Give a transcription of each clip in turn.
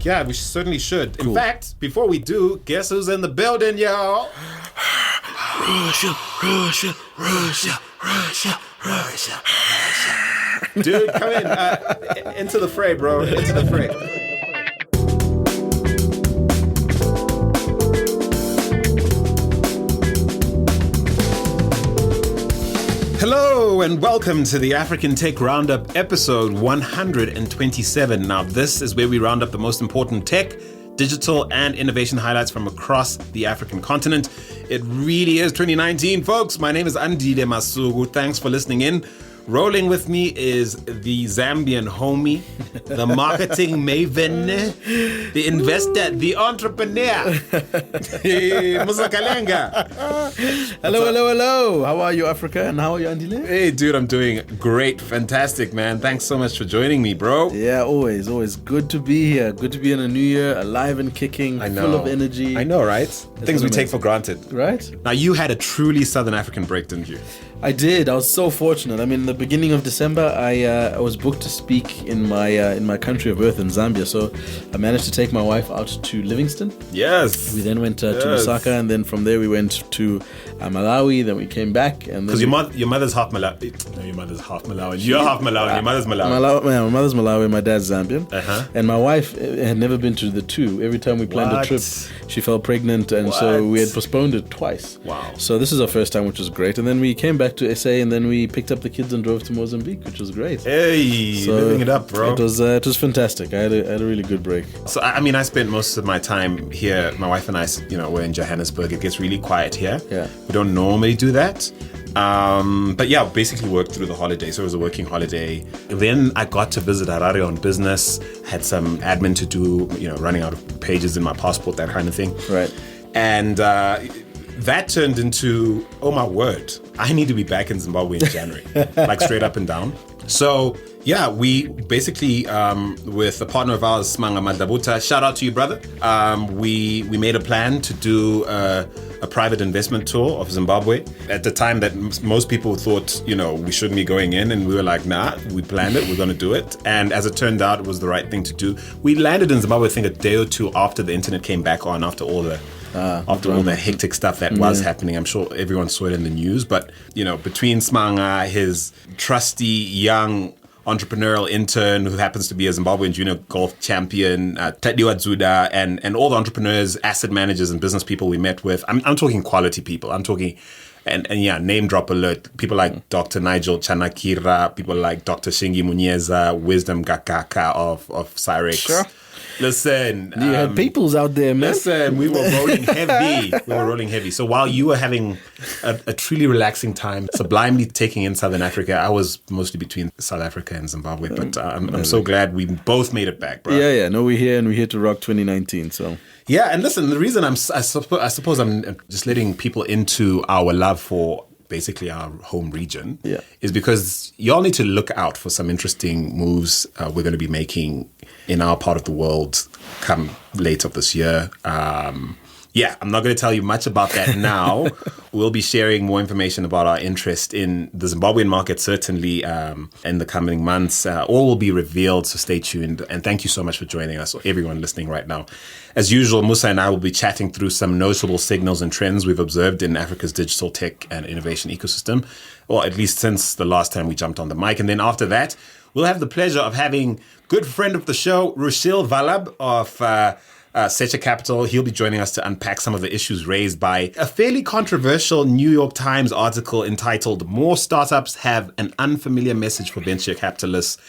Yeah, we certainly should. Cool. In fact, before we do, guess who's in the building, yo? Russia. Dude, come in. Into the fray, bro. Into the fray. Hello and welcome to the African Tech Roundup, episode 127. Now, this is where we round up the most important tech, digital, and innovation highlights from across the African continent. It really is 2019, folks. My name is Andile Masugu. Thanks for listening in. Rolling with me is the Zambian homie, the marketing maven, the investor, the entrepreneur, Musa Kalenga. Hello. How are you, Africa? And how are you, Andile? Hey, dude, I'm doing great. Fantastic, man. Thanks so much for joining me, bro. Yeah, always. Good to be here. Good to be in a new year, alive and kicking, full of energy. I know, right? Things we take for granted. Right? Now, you had a truly Southern African break, didn't you? I did. I was so fortunate. I mean, in the beginning of December, I was booked to speak in my country of birth in Zambia. So I managed to take my wife out to Livingston. Yes. We then went to Lusaka, and then from there we went to Malawi. Then we came back, and because your mother's half Malawi. No, your mother's half Malawi. You're half Malawi. Your mother's Malawi. My mother's Malawi. My dad's Zambian. Uh-huh. And my wife had never been to the two. Every time we planned a trip, she fell pregnant, and so we had postponed it twice. Wow. So this is our first time, which was great. And then we came back to SA, and then we picked up the kids and drove to Mozambique, which was great. Hey, so living it up, bro. It was fantastic. I had a really good break. So I mean, I spent most of my time here. My wife and I, we're in Johannesburg. It gets really quiet here. Yeah. We don't normally do that. But yeah, basically worked through the holiday. So it was a working holiday. Then I got to visit Harare on business. Had some admin to do, running out of pages in my passport, that kind of thing. Right. And that turned into, oh my word, I need to be back in Zimbabwe in January, like straight up and down. So yeah, we basically, with a partner of ours, Smanga Madlabuta, shout out to you, brother. We made a plan to do a private investment tour of Zimbabwe. At the time that most people thought, we shouldn't be going in, and we were like, nah, we planned it, we're going to do it. And as it turned out, it was the right thing to do. We landed in Zimbabwe, I think, a day or two after the internet came back on, after all the hectic stuff that was happening. I'm sure everyone saw it in the news, but between Smanga, his trusty young entrepreneurial intern who happens to be a Zimbabwean junior golf champion, Tadiwa Zuda, and all the entrepreneurs, asset managers, and business people we met with. I'm talking quality people. I'm talking, and yeah, name drop alert. People like Dr. Nigel Chanakira, people like Dr. Shingi Munyeza, Wisdom Gakaka of Cyrex. Sure. Listen, you had peoples out there, man. Listen, we were rolling heavy. So while you were having a truly relaxing time, sublimely taking in Southern Africa, I was mostly between South Africa and Zimbabwe. But I'm so glad we both made it back, bro. Yeah. No, we're here, and we're here to rock 2019. So yeah, and listen, the reason I suppose I'm just letting people into our love for basically our home region is because y'all need to look out for some interesting moves we're going to be making in our part of the world come later this year. I'm not going to tell you much about that now. We'll be sharing more information about our interest in the Zimbabwean market, certainly in the coming months. All will be revealed, so stay tuned. And thank you so much for joining us, everyone listening right now. As usual, Musa and I will be chatting through some notable signals and trends we've observed in Africa's digital tech and innovation ecosystem, or at least since the last time we jumped on the mic. And then after that, we'll have the pleasure of having good friend of the show, Rushil Valab of Secha Capital. He'll be joining us to unpack some of the issues raised by a fairly controversial New York Times article entitled "More Startups Have an Unfamiliar Message for Venture Capitalists.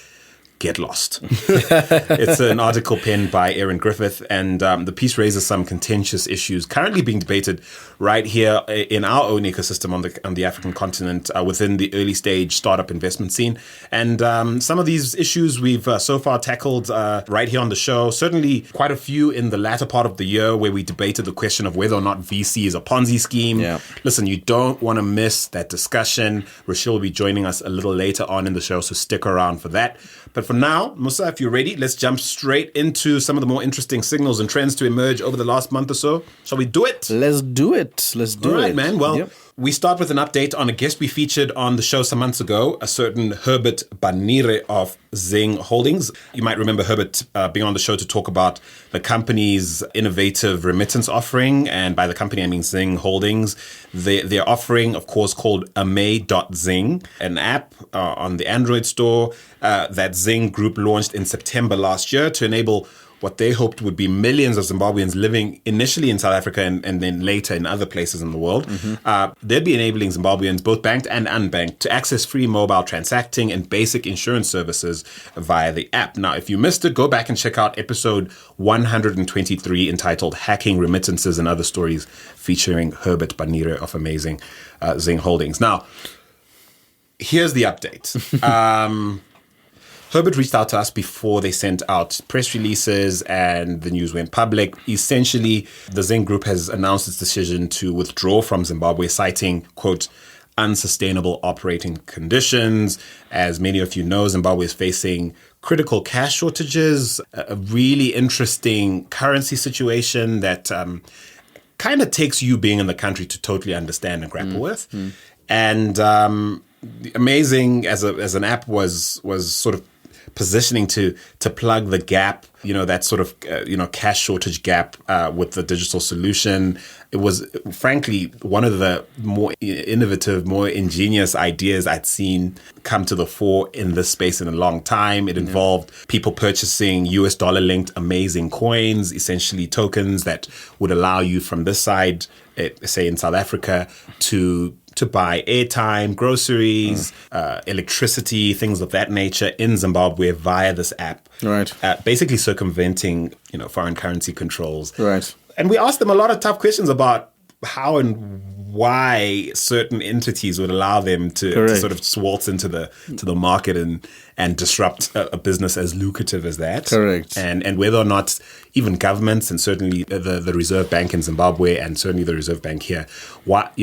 Get lost." It's an article penned by Aaron Griffith, and the piece raises some contentious issues currently being debated right here in our own ecosystem on the African continent within the early stage startup investment scene. And some of these issues we've so far tackled right here on the show. Certainly quite a few in the latter part of the year where we debated the question of whether or not VC is a Ponzi scheme. Yeah. Listen, you don't want to miss that discussion. Rachel will be joining us a little later on in the show, so stick around for that. But for now, Musa, if you're ready, let's jump straight into some of the more interesting signals and trends to emerge over the last month or so. Shall we do it? Let's do it. All right, man. Well, We start with an update on a guest we featured on the show some months ago, a certain Herbert Banire of Zing Holdings. You might remember Herbert being on the show to talk about the company's innovative remittance offering. And by the company, I mean Zing Holdings. They're offering, of course, called Amay.Zing, an app on the Android store that Zing Group launched in September last year to enable what they hoped would be millions of Zimbabweans living initially in South Africa and then later in other places in the world. They'd be enabling Zimbabweans, both banked and unbanked, to access free mobile transacting and basic insurance services via the app. Now, if you missed it, go back and check out episode 123 entitled Hacking Remittances and Other Stories, featuring Herbert Banire of amazing Zing Holdings. Now, here's the update. Herbert reached out to us before they sent out press releases and the news went public. Essentially, the Zing Group has announced its decision to withdraw from Zimbabwe, citing, quote, unsustainable operating conditions. As many of you know, Zimbabwe is facing critical cash shortages, a really interesting currency situation that kind of takes you being in the country to totally understand and grapple with. And amazing as an app was sort of positioning to plug the gap, that sort of, cash shortage gap with the digital solution. It was, frankly, one of the more innovative, more ingenious ideas I'd seen come to the fore in this space in a long time. It involved people purchasing US dollar linked amazing coins, essentially tokens that would allow you from this side, say in South Africa, to buy airtime, groceries, electricity, things of that nature in Zimbabwe via this app. Right. Basically circumventing, foreign currency controls. Right. And we asked them a lot of tough questions about how and why certain entities would allow them to sort of waltz into the market and disrupt a business as lucrative as that. Correct. And whether or not even governments and certainly the Reserve Bank in Zimbabwe and certainly the Reserve Bank here, what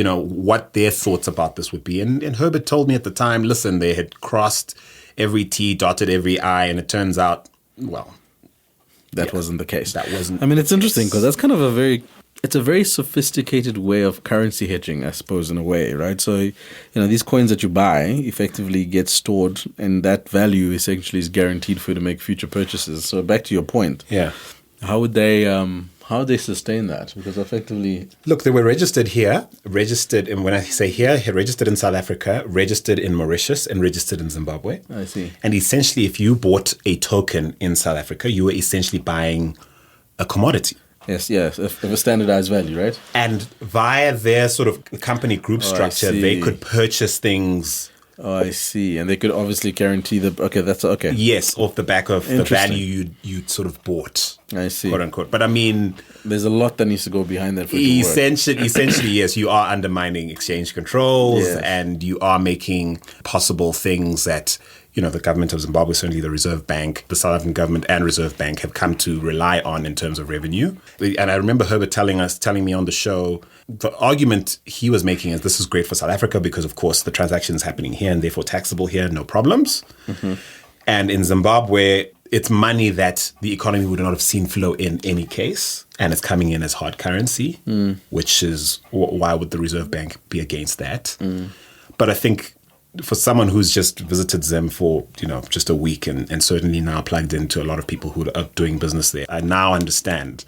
their thoughts about this would be. And Herbert told me at the time, listen, they had crossed every T, dotted every I, and it turns out, well, that wasn't the case. That wasn't. I mean, it's interesting because that's kind of a very sophisticated way of currency hedging, I suppose, in a way, right? So, these coins that you buy effectively get stored, and that value essentially is guaranteed for you to make future purchases. So, back to your point, how would they sustain that? Because effectively, look, they were registered here, and when I say here, registered in South Africa, registered in Mauritius, and registered in Zimbabwe. I see. And essentially, if you bought a token in South Africa, you were essentially buying a commodity. Yes, of a standardized value, right? And via their sort of company group structure, they could purchase things. Oh, I see. And they could obviously guarantee okay. Yes, off the back of the value you sort of bought. I see. Quote unquote. But I mean, there's a lot that needs to go behind that for it to work. Essentially, yes, you are undermining exchange controls and you are making possible things that, the government of Zimbabwe, certainly the Reserve Bank, the South African government and Reserve Bank have come to rely on in terms of revenue. And I remember Herbert telling me on the show, the argument he was making is this is great for South Africa because, of course, the transaction is happening here and therefore taxable here, no problems. And in Zimbabwe, it's money that the economy would not have seen flow in any case, and it's coming in as hard currency, which is why would the Reserve Bank be against that? But I think for someone who's just visited Zim for, just a week and certainly now plugged into a lot of people who are doing business there, I now understand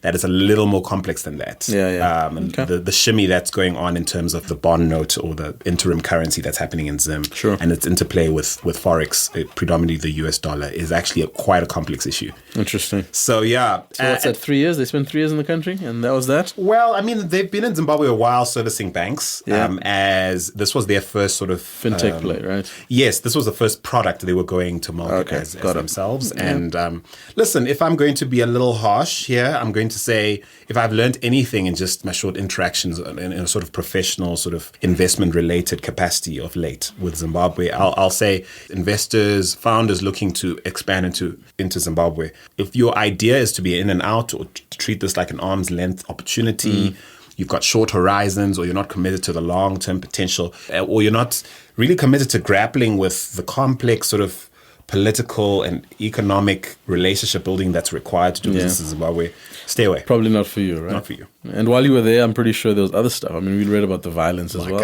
that it's a little more complex than that. And the shimmy that's going on in terms of the bond note or the interim currency that's happening in Zim and its interplay with Forex, predominantly the US dollar, is actually quite a complex issue. Interesting. So, yeah. So what's that, 3 years? They spent 3 years in the country and that was that? Well, I mean, they've been in Zimbabwe a while servicing banks as this was their first sort of... fintech play, right? Yes, this was the first product they were going to market as themselves. And listen, if I'm going to be a little harsh here, I'm going to say, if I've learned anything in just my short interactions in a sort of professional, sort of investment-related capacity of late with Zimbabwe, I'll say investors, founders looking to expand into Zimbabwe, if your idea is to be in and out or to treat this like an arm's length opportunity, you've got short horizons, or you're not committed to the long-term potential, or you're not really committed to grappling with the complex sort of political and economic relationship building that's required to do business in Zimbabwe, stay away. Probably not for you, right? Not for you. And while you were there, I'm pretty sure there was other stuff. I mean, we read about the violence as well.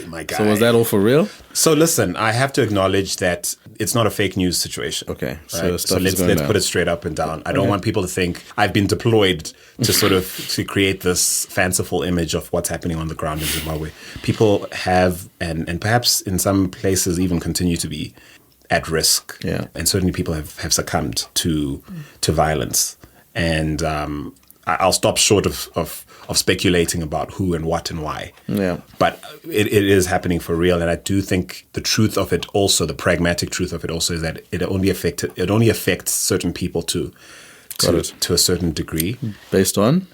My guy. So was that all for real? So listen, I have to acknowledge that it's not a fake news situation. Okay. Right? So let's put it straight up and down. I don't want people to think I've been deployed to sort of to create this fanciful image of what's happening on the ground in Zimbabwe. People have, and perhaps in some places even continue to be, at risk. Yeah. And certainly people have succumbed to violence. And I'll stop short of speculating about who and what and why. Yeah. But it is happening for real. And I do think the truth of it also, the pragmatic truth of it also, is that it only affects certain people to a certain degree. Based on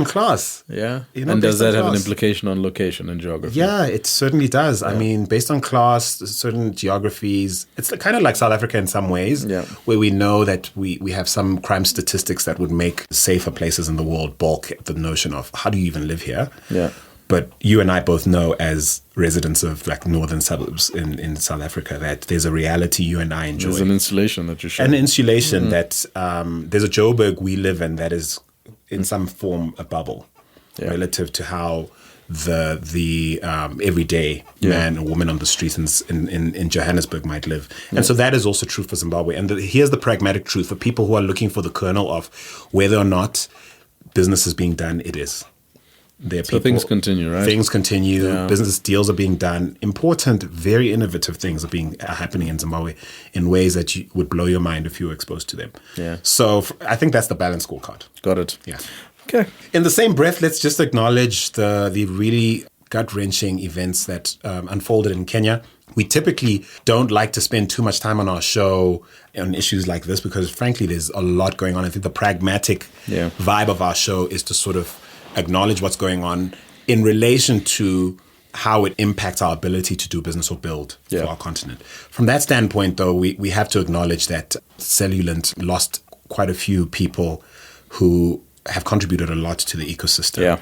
class. Yeah. And does that have an implication on location and geography? Yeah, it certainly does. Yeah. I mean, based on class, certain geographies, it's kind of like South Africa in some ways, where we know that we have some crime statistics that would make safer places in the world balk at the notion of how do you even live here? Yeah. But you and I both know, as residents of like northern suburbs in South Africa, that there's a reality you and I enjoy. There's an insulation that you show. An insulation that there's a Joburg we live in that is in some form a bubble relative to how the everyday man or woman on the streets in Johannesburg might live. And so that is also true for Zimbabwe. And here's the pragmatic truth for people who are looking for the kernel of whether or not business is being done, it is. So things continue, right? Things continue. Yeah. Business deals are being done. Important, very innovative things are happening in Zimbabwe in ways that would blow your mind if you were exposed to them. Yeah. So I think that's the balance scorecard. Got it. Yeah. Okay. In the same breath, let's just acknowledge the really gut-wrenching events that unfolded in Kenya. We typically don't like to spend too much time on our show on issues like this because, frankly, there's a lot going on. I think the pragmatic vibe of our show is to sort of acknowledge what's going on in relation to how it impacts our ability to do business or build for our continent. From that standpoint, though, we have to acknowledge that Cellulant lost quite a few people who have contributed a lot to the ecosystem. Yeah.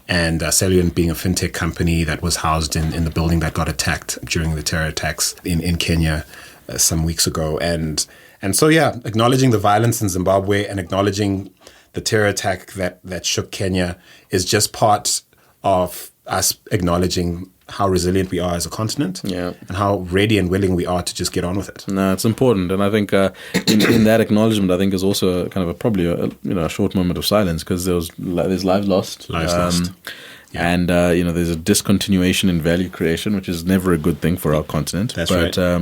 And Cellulant being a fintech company that was housed in the building that got attacked during the terror attacks in Kenya some weeks ago. And so, acknowledging the violence in Zimbabwe and acknowledging the terror attack that shook Kenya is just part of us acknowledging how resilient we are as a continent and how ready and willing we are to just get on with it. No, it's important. And I think in that acknowledgement, I think is also kind of probably a short moment of silence because there's lives lost. Lives lost. Yeah. And, there's a discontinuation in value creation, which is never a good thing for our continent. That's right. I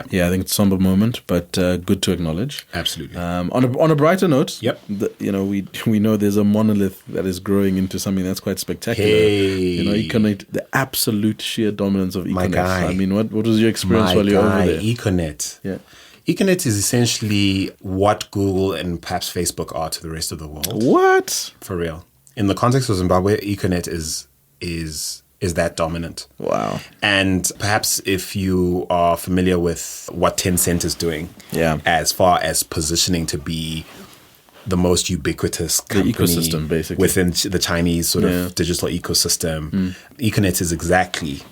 think it's a somber moment, but good to acknowledge. Absolutely. On a brighter note, we know there's a monolith that is growing into something that's quite spectacular. Hey. Econet, the absolute sheer dominance of Econet. My guy. I mean, what was your experience while you were over there? Econet. Yeah. Econet is essentially what Google and perhaps Facebook are to the rest of the world. What? For real. In the context of Zimbabwe, Econet is that dominant. Wow. And perhaps if you are familiar with what Tencent is doing, as far as positioning to be the most ubiquitous company ecosystem, basically, within the Chinese sort of digital ecosystem, Econet is exactly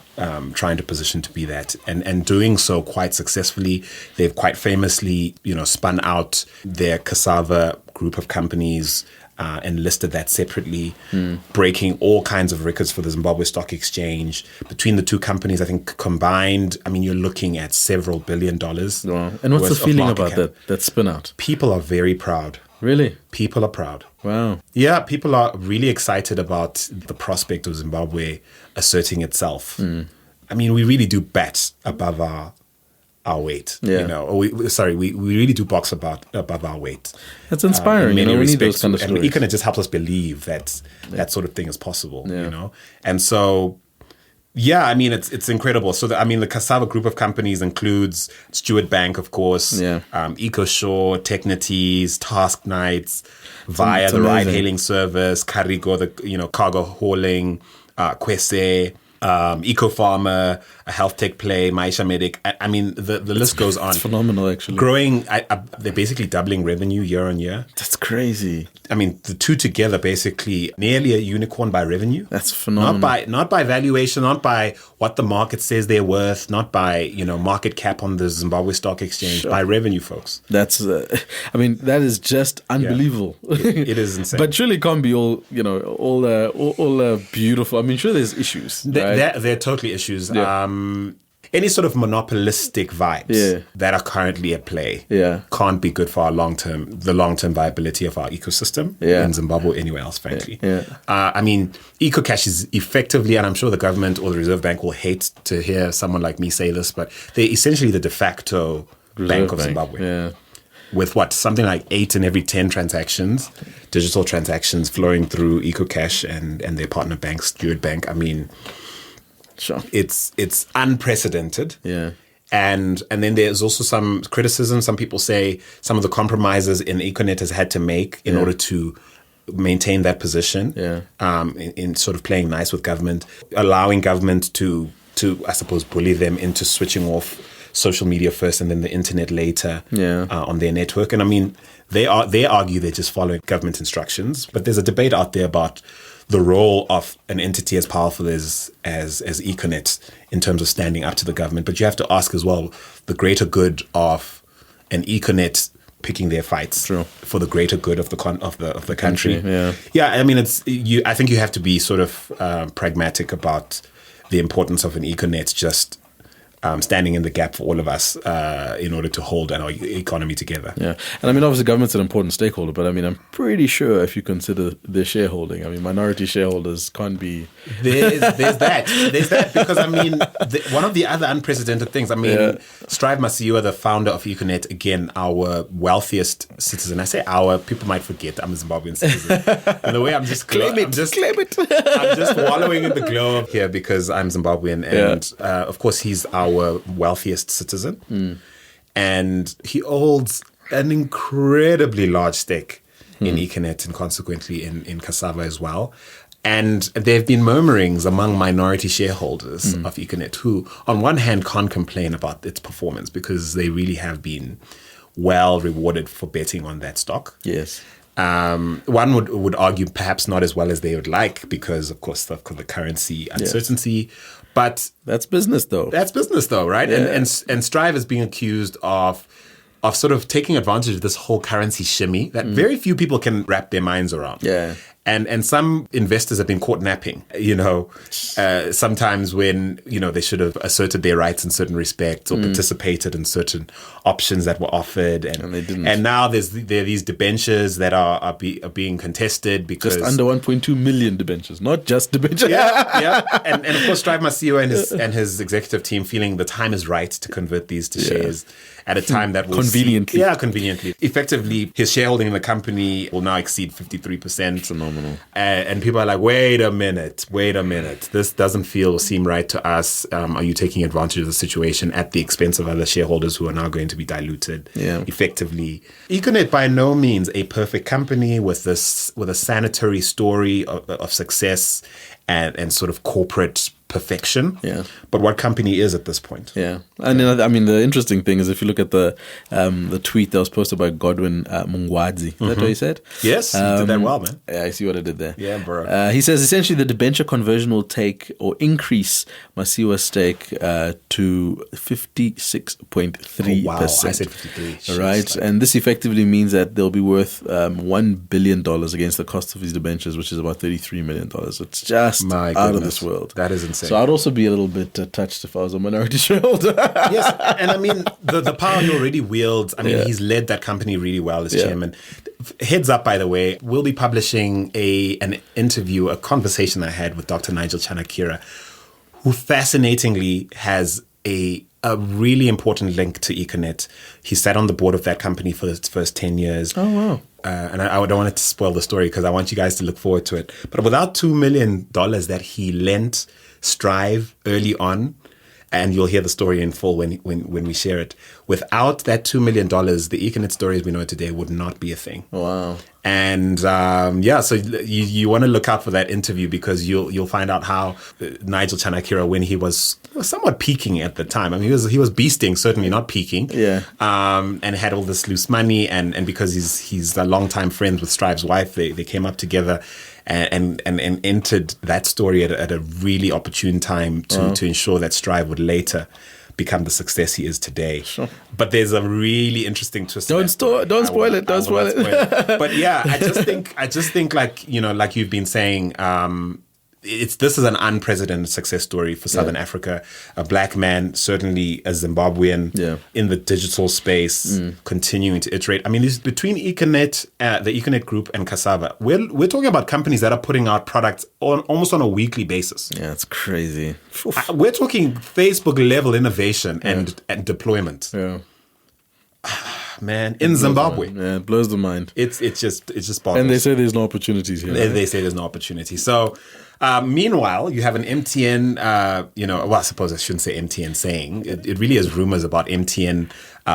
trying to position to be that, and doing so quite successfully. They've quite famously, spun out their cassava group of companies. And listed that separately, breaking all kinds of records for the Zimbabwe Stock Exchange. Between the two companies, I think combined, you're looking at several $1 billion. Wow. And what's the feeling about that spin out? People are very proud. Really? People are proud. Wow. Yeah, people are really excited about the prospect of Zimbabwe asserting itself. We really do bat above our weight. We really do box above our weight. That's inspiring. In many we respects, need those kind of stories. Econet just helps us believe that that sort of thing is possible. And so, it's incredible. So, the cassava group of companies includes Stewart Bank, of course, EcoShore, Technities, Task Nights, Via, the ride-hailing service, Carigo, the cargo hauling, Kwese, Eco-Farmer, a health tech play, Maisha Medic. The list goes on. It's phenomenal, actually. Growing, they're basically doubling revenue year on year. That's crazy. The two together basically nearly a unicorn by revenue. That's phenomenal. Not by valuation, not by what the market says they're worth, not by, market cap on the Zimbabwe Stock Exchange, by revenue, folks. That's, that is just unbelievable. It is insane. But surely it can't be all beautiful. I mean, sure, there's issues. Right? There are totally issues. Yeah. Any sort of monopolistic vibes that are currently at play can't be good for the long-term viability of our ecosystem in Zimbabwe or anywhere else, frankly. EcoCash is effectively, and I'm sure the government or the Reserve Bank will hate to hear someone like me say this, but they're essentially the de facto bank of Zimbabwe. Yeah. With something like 8 in every 10 transactions, digital transactions flowing through EcoCash and their partner bank, Steward Bank. I mean, sure, it's unprecedented. Yeah. And then there's also some criticism. Some people say some of the compromises Econet has had to make in order to maintain that position. Yeah. In sort of playing nice with government, allowing government to I suppose bully them into switching off social media first and then the internet later on their network. And I mean, they argue they're just following government instructions, but there's a debate out there about the role of an entity as powerful as Econet in terms of standing up to the government. But you have to ask as well the greater good of an Econet picking their fights for the greater good of the country. Yeah, I mean, I think you have to be sort of pragmatic about the importance of an Econet just standing in the gap for all of us in order to hold our economy together. Yeah. And I mean, obviously, government's an important stakeholder, but I mean, I'm pretty sure if you consider their shareholding, I mean, minority shareholders can't be... There's that, because I mean, one of the other unprecedented things, I mean, Strive Masiyiwa, the founder of Econet, again, our wealthiest citizen. I say our, people might forget I'm a Zimbabwean citizen. In a way, I'm just... claim it. I'm just wallowing in the glow here because I'm Zimbabwean. And of course, he's our wealthiest citizen, and he holds an incredibly large stake in Econet and consequently in Cassava as well. And there have been murmurings among minority shareholders of Econet who, on one hand, can't complain about its performance because they really have been well rewarded for betting on that stock. Yes. One would argue perhaps not as well as they would like because, of course, of the currency uncertainty. But that's business, though. Right? Yeah. And Strive is being accused of sort of taking advantage of this whole currency shimmy that very few people can wrap their minds around. Yeah. And some investors have been caught napping, sometimes when, they should have asserted their rights in certain respects or participated in certain options that were offered. And they didn't. And now there are these debentures that are being contested because... Just under 1.2 million debentures, not just debentures. Yeah. And of course, Strive Masiyiwa and his executive team feeling the time is right to convert these to shares at a time that will... Conveniently. Conveniently. Effectively, his shareholding in the company will now exceed 53%. Phenomenal. And people are like, wait a minute. This doesn't seem right to us. Are you taking advantage of the situation at the expense of other shareholders who are now going to be diluted effectively? Econet by no means a perfect company with a sanitary story of success and sort of corporate perfection. Yeah. But what company is at this point? Yeah. And I mean, the interesting thing is if you look at the tweet that was posted by Godwin Mungwadzi, is that what he said? Yes, he did that well, man. Yeah, I see what I did there. Yeah, bro. He says essentially the debenture conversion will take or increase Masiyiwa's stake to 56.3%. Oh, wow, I said 53. Right, and this effectively means that they'll be worth $1 billion against the cost of these debentures, which is about $33 million. It's just out of this world. That is insane. So I'd also be a little bit touched if I was a minority shareholder. Yes, and I mean, the power he already wields, I mean, he's led that company really well as chairman. Heads up, by the way, we'll be publishing an interview, a conversation I had with Dr. Nigel Chanakira, who fascinatingly has a really important link to Econet. He sat on the board of that company for its first 10 years. Oh, wow. And I don't want it to spoil the story because I want you guys to look forward to it. But without $2 million that he lent Strive early on, and you'll hear the story in full when we share it. Without that $2 million, the Econet story as we know it today would not be a thing. Wow. And so you want to look out for that interview, because you'll find out how Nigel Chanakira, when he was somewhat peaking at the time, I mean, he was beasting, certainly not peaking, and had all this loose money, and because he's a longtime friend with Strive's wife, they came up together and entered that story at a really opportune time to ensure that Strive would later become the success he is today. Sure. But there's a really interesting twist. Don't spoil it. But yeah, I just think like, like you've been saying, this is an unprecedented success story for Southern Africa. A black man, certainly a Zimbabwean, in the digital space, continuing to iterate. I mean, this between Econet, the Econet Group, and Cassava, we're talking about companies that are putting out products almost on a weekly basis. Yeah, it's crazy. We're talking Facebook level innovation and deployment. Yeah. Man, in Zimbabwe. Yeah, it blows the mind. It's just bonkers. And they say there's no opportunities here. They say there's no opportunity. So, meanwhile, you have an MTN, well, I suppose I shouldn't say MTN saying. It really is rumors about MTN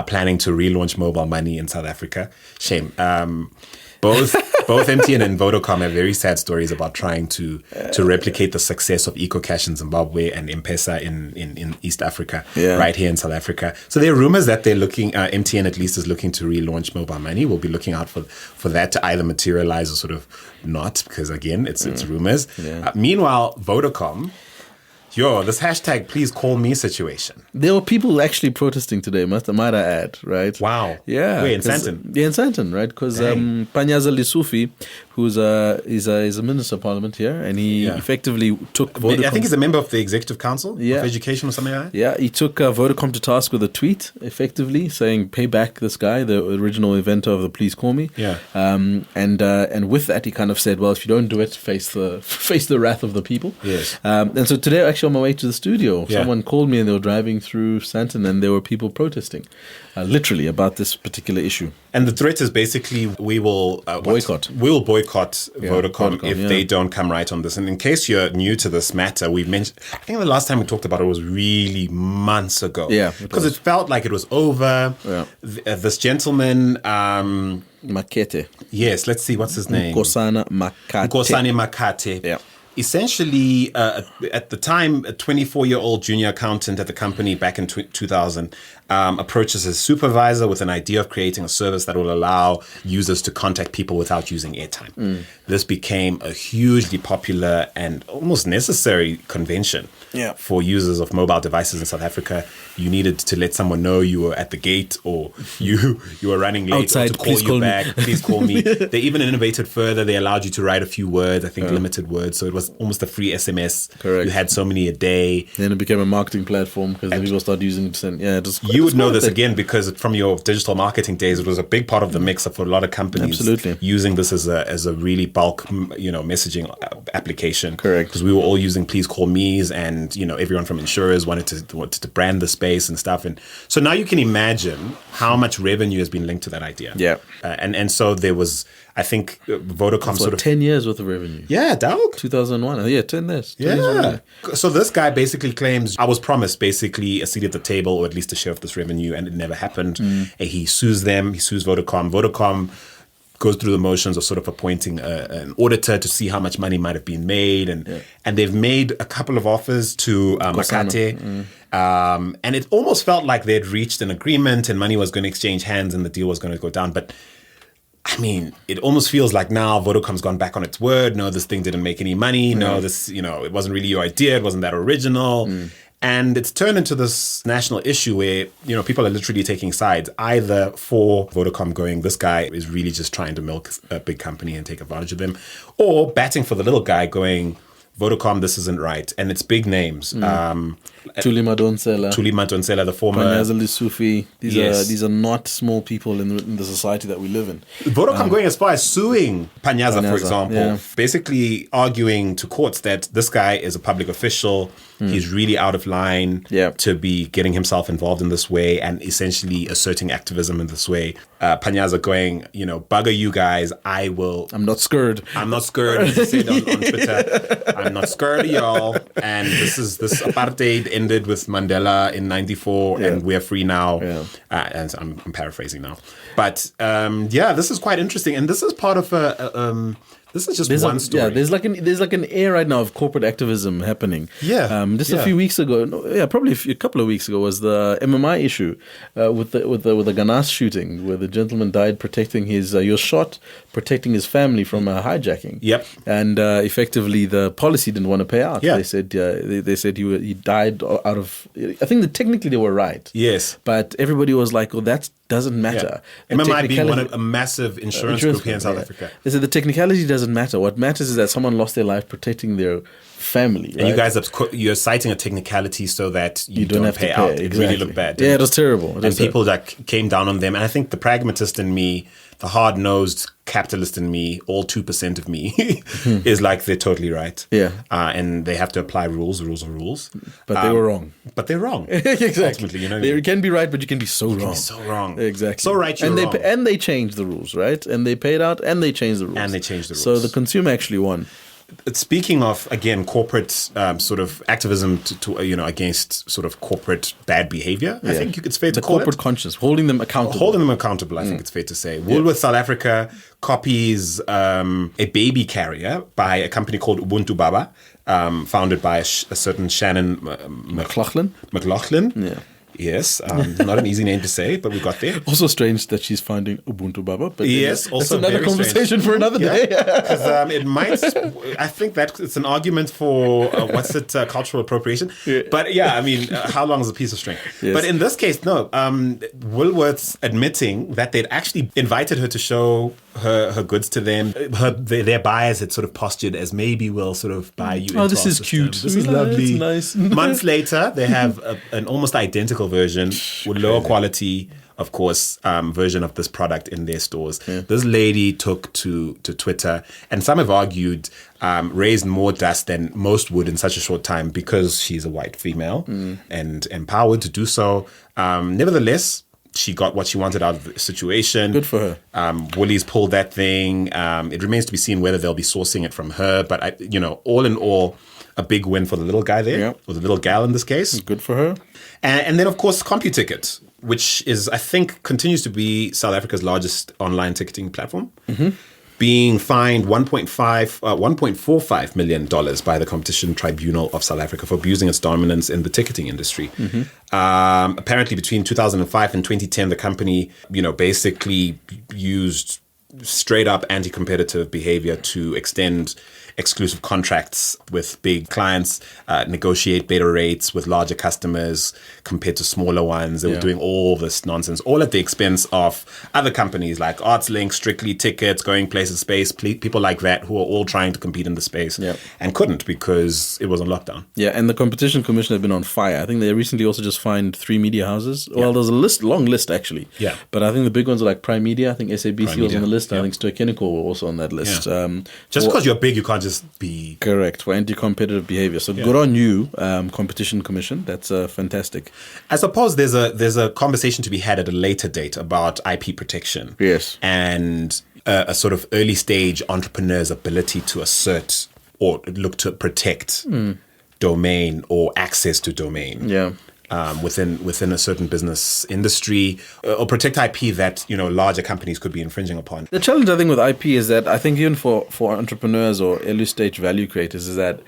planning to relaunch mobile money in South Africa. Shame. Both MTN and Vodacom have very sad stories about trying to replicate the success of EcoCash in Zimbabwe and M-Pesa in East Africa, right here in South Africa. So there are rumors that they're looking, MTN at least is looking to relaunch mobile money. We'll be looking out for that to either materialize or sort of not, because again, it's rumors. Yeah. Meanwhile, Vodacom, this hashtag please call me situation. There were people actually protesting today, might I add, right? Wow. Yeah. Wait, in Sandton? Yeah, in Sandton, right? Because Panyaza Lesufi, who's is a minister of parliament here, and he effectively took Vodacom. I think he's a member of the executive council of education or something like that. Yeah, he took Vodacom to task with a tweet, effectively saying, "Pay back this guy, the original inventor of the Please Call Me." Yeah. And with that, he kind of said, "Well, if you don't do it, face the wrath of the people." Yes. And so today, actually, on my way to the studio, someone called me, and they were driving through Sandton, and there were people protesting, literally about this particular issue. And the threat is basically we will boycott. We will boycott Vodacom if they don't come right on this. And in case you're new to this matter, we've mentioned. I think the last time we talked about it was really months ago. Yeah, because it felt like it was over. Yeah. This gentleman. Makete. Yes, let's see, what's his name? Nkosana Makate. Yeah. Essentially, at the time, a 24-year-old junior accountant at the company back in 2000 approaches his supervisor with an idea of creating a service that will allow users to contact people without using airtime. This became a hugely popular and almost necessary convention for users of mobile devices in South Africa. You needed to let someone know you were at the gate, or you were running late, outside, or to call you back. Please call me. They even innovated further. They allowed you to write a few words, I think limited words. So it was almost a free SMS. Correct. You had so many a day. Then it became a marketing platform because people started using it to send. Yeah, you would know this again because from your digital marketing days, it was a big part of the mix for a lot of companies. Absolutely. Using this as a really bulk, messaging application. Correct. Because we were all using Please Call Me's, and everyone from insurers wanted to brand the space and stuff. And so now you can imagine how much revenue has been linked to that idea. Yeah. And so there was, I think, Vodacom sort of 10 years worth of revenue. Yeah, dog. 2001. Yeah, 10 years. Yeah. So this guy basically claims I was promised basically a seat at the table, or at least a share of this revenue, and it never happened. He sues them. He sues Vodacom. Vodacom goes through the motions of sort of appointing an auditor to see how much money might have been made, and they've made a couple of offers to Makate, and it almost felt like they'd reached an agreement and money was going to exchange hands and the deal was going to go down. But I mean, it almost feels like now Vodacom's gone back on its word. No, this thing didn't make any money. No, this, it wasn't really your idea. It wasn't that original. And it's turned into this national issue where, people are literally taking sides, either for Vodacom going, this guy is really just trying to milk a big company and take advantage of them, or batting for the little guy going, Vodacom, this isn't right. And it's big names. Thuli Madonsela, the former Panyaza Lesufi. These are not small people in the society that we live in. Vodacom going as far as suing Panyaza, for example, basically arguing to courts that this guy is a public official. He's really out of line to be getting himself involved in this way and essentially asserting activism in this way. Panyaza going, bugger you guys, I'm not scared. As he said on Twitter. I'm not scared of y'all. And this apartheid ended with Mandela in '94, and we're free now. Yeah. And I'm paraphrasing now, but this is quite interesting, and this is part of this is just one story. Yeah, there's like an air right now of corporate activism happening. Yeah. A few weeks ago, probably a couple of weeks ago, was the MMI issue with the Ganas shooting, where the gentleman died protecting he was shot protecting his family from a hijacking. Yep. And effectively, the policy didn't want to pay out. Yeah. They said he died out of. I think that technically they were right. Yes. But everybody was like, "Well, that doesn't matter." Yeah. MMI being a massive insurance group here in South Africa. They said the technicality doesn't matter. What matters is that someone lost their life protecting their family. And you guys you're citing a technicality so that you don't have pay out. Exactly. It really looked bad. Yeah, it was terrible. People that came down on them. And I think the pragmatist in me, the hard-nosed capitalist in me, all 2% of me, is like, they're totally right. Yeah. And they have to apply rules. But they were wrong. But they're wrong. Exactly. Ultimately, you know. You can be right, but you can be so wrong. Can be so wrong. Exactly. So right, you're wrong. And they changed the rules, right? And they paid out, and they changed the rules. So the consumer actually won. Speaking of, again, corporate sort of activism to against sort of corporate bad behavior, I think it's fair to call corporate conscience, holding them accountable. I think it's fair to say. Woolworths South Africa copies a baby carrier by a company called Ubuntu Baba, founded by a certain Shannon McLaughlin. Yeah. Yes, not an easy name to say, but we got there. Also strange that she's finding Ubuntu Baba. But yes, also that's another conversation for another day. Because it might, I think that it's an argument for, cultural appropriation. Yeah. But yeah, I mean, how long is a piece of string? Yes. But in this case, no, Woolworths admitting that they'd actually invited her to show her goods to them. Their buyers had sort of postured as, maybe we'll sort of buy you into our this is system. cute. This is lovely. Nice. Months later, they have an almost identical version with lower quality, of course, version of this product in their stores. Yeah. This lady took to Twitter, and some have argued raised more dust than most would in such a short time, because she's a white female and empowered to do so. Nevertheless, she got what she wanted out of the situation. Good for her. Woolies pulled that thing. It remains to be seen whether they'll be sourcing it from her. But, all in all, a big win for the little guy there, or the little gal in this case. Good for her. And then, of course, CompuTicket, which is, I think, continues to be South Africa's largest online ticketing platform, being fined $1.45 million by the Competition Tribunal of South Africa for abusing its dominance in the ticketing industry. Apparently, between 2005 and 2010, the company, basically used straight up anti-competitive behavior to extend exclusive contracts with big clients, negotiate better rates with larger customers compared to smaller ones. They were doing all this nonsense, all at the expense of other companies like ArtsLink, Strictly Tickets, Going Places Space, people like that, who are all trying to compete in the space and couldn't because it was on lockdown. Yeah, and the Competition Commission has been on fire. I think they recently also just fined 3 media houses. Well, there's a long list actually. Yeah. But I think the big ones are like Prime Media. I think SABC was on the list. I think Stoichenical were also on that list. Yeah. Just because you're big, you can't just be... Correct, for anti-competitive behavior. So good on you, Competition Commission. That's fantastic. I suppose there's a conversation to be had at a later date about IP protection. Yes. And a sort of early stage entrepreneur's ability to assert or look to protect domain or access to domain. Yeah. Within a certain business industry, or protect IP that larger companies could be infringing upon. The challenge, I think, with IP is that I think even for entrepreneurs or early stage value creators is that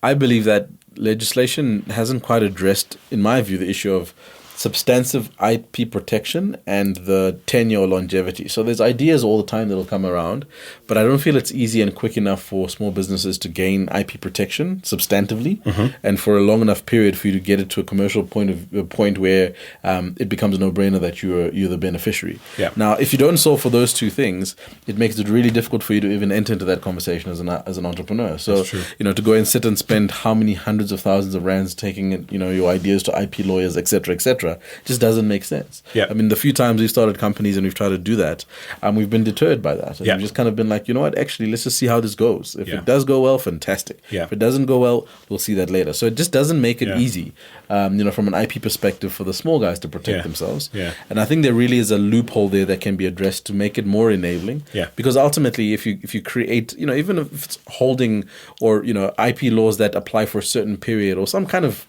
I believe that legislation hasn't quite addressed, in my view, the issue of substantive IP protection and the tenure or longevity. So there's ideas all the time that'll come around, but I don't feel it's easy and quick enough for small businesses to gain IP protection substantively, and for a long enough period for you to get it to a commercial point where it becomes a no-brainer that you're the beneficiary. Yeah. Now, if you don't solve for those two things, it makes it really difficult for you to even enter into that conversation as an entrepreneur. So to go and sit and spend how many hundreds of thousands of rands taking your ideas to IP lawyers, etc., etc., just doesn't make sense. Yeah. I mean, the few times we've started companies and we've tried to do that, we've been deterred by that. And we've just kind of been like, you know what, actually, let's just see how this goes. If it does go well, fantastic. If it doesn't go well, we'll see that later. So it just doesn't make it easy, from an IP perspective for the small guys to protect themselves. And I think there really is a loophole there that can be addressed to make it more enabling. Because ultimately, if you create, even if it's holding or, IP laws that apply for a certain period or some kind of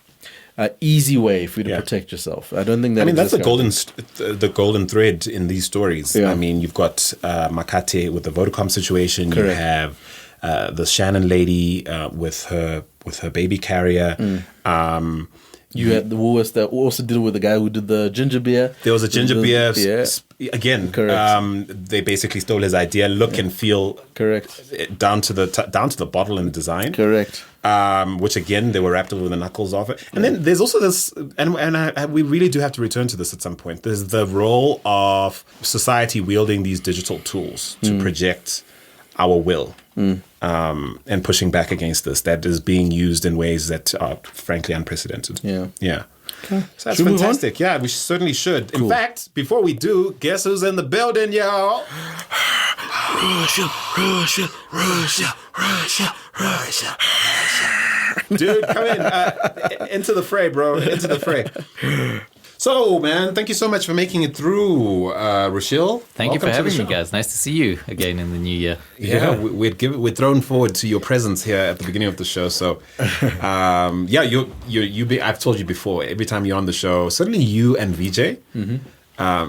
easy way for you to protect yourself. I don't think that. I mean, that's the golden thread in these stories. I mean, you've got Makate with the Vodacom situation. Correct. You have the Shannon lady with her baby carrier. You had the Woolworths that also did with the guy who did the ginger beer. There was a ginger beer. Again, they basically stole his idea, look and feel. Correct. Down to the bottle and design. Correct. Which again, they were wrapped over the knuckles of it. And then there's also this, and we really do have to return to this at some point. There's the role of society wielding these digital tools to project our will. And pushing back against this, that is being used in ways that are frankly unprecedented. Yeah. Okay. So that's fantastic. Yeah, we certainly should. Cool. In fact, before we do, guess who's in the building, y'all? Russia. Dude, come in. Into the fray, bro. Into the fray. So, man, thank you so much for making it through, Rushil. Thank you for having me, guys. Nice to see you again in the new year. Yeah, we're thrown forward to your presence here at the beginning of the show. So, I've told you before, every time you're on the show, certainly you and VJ,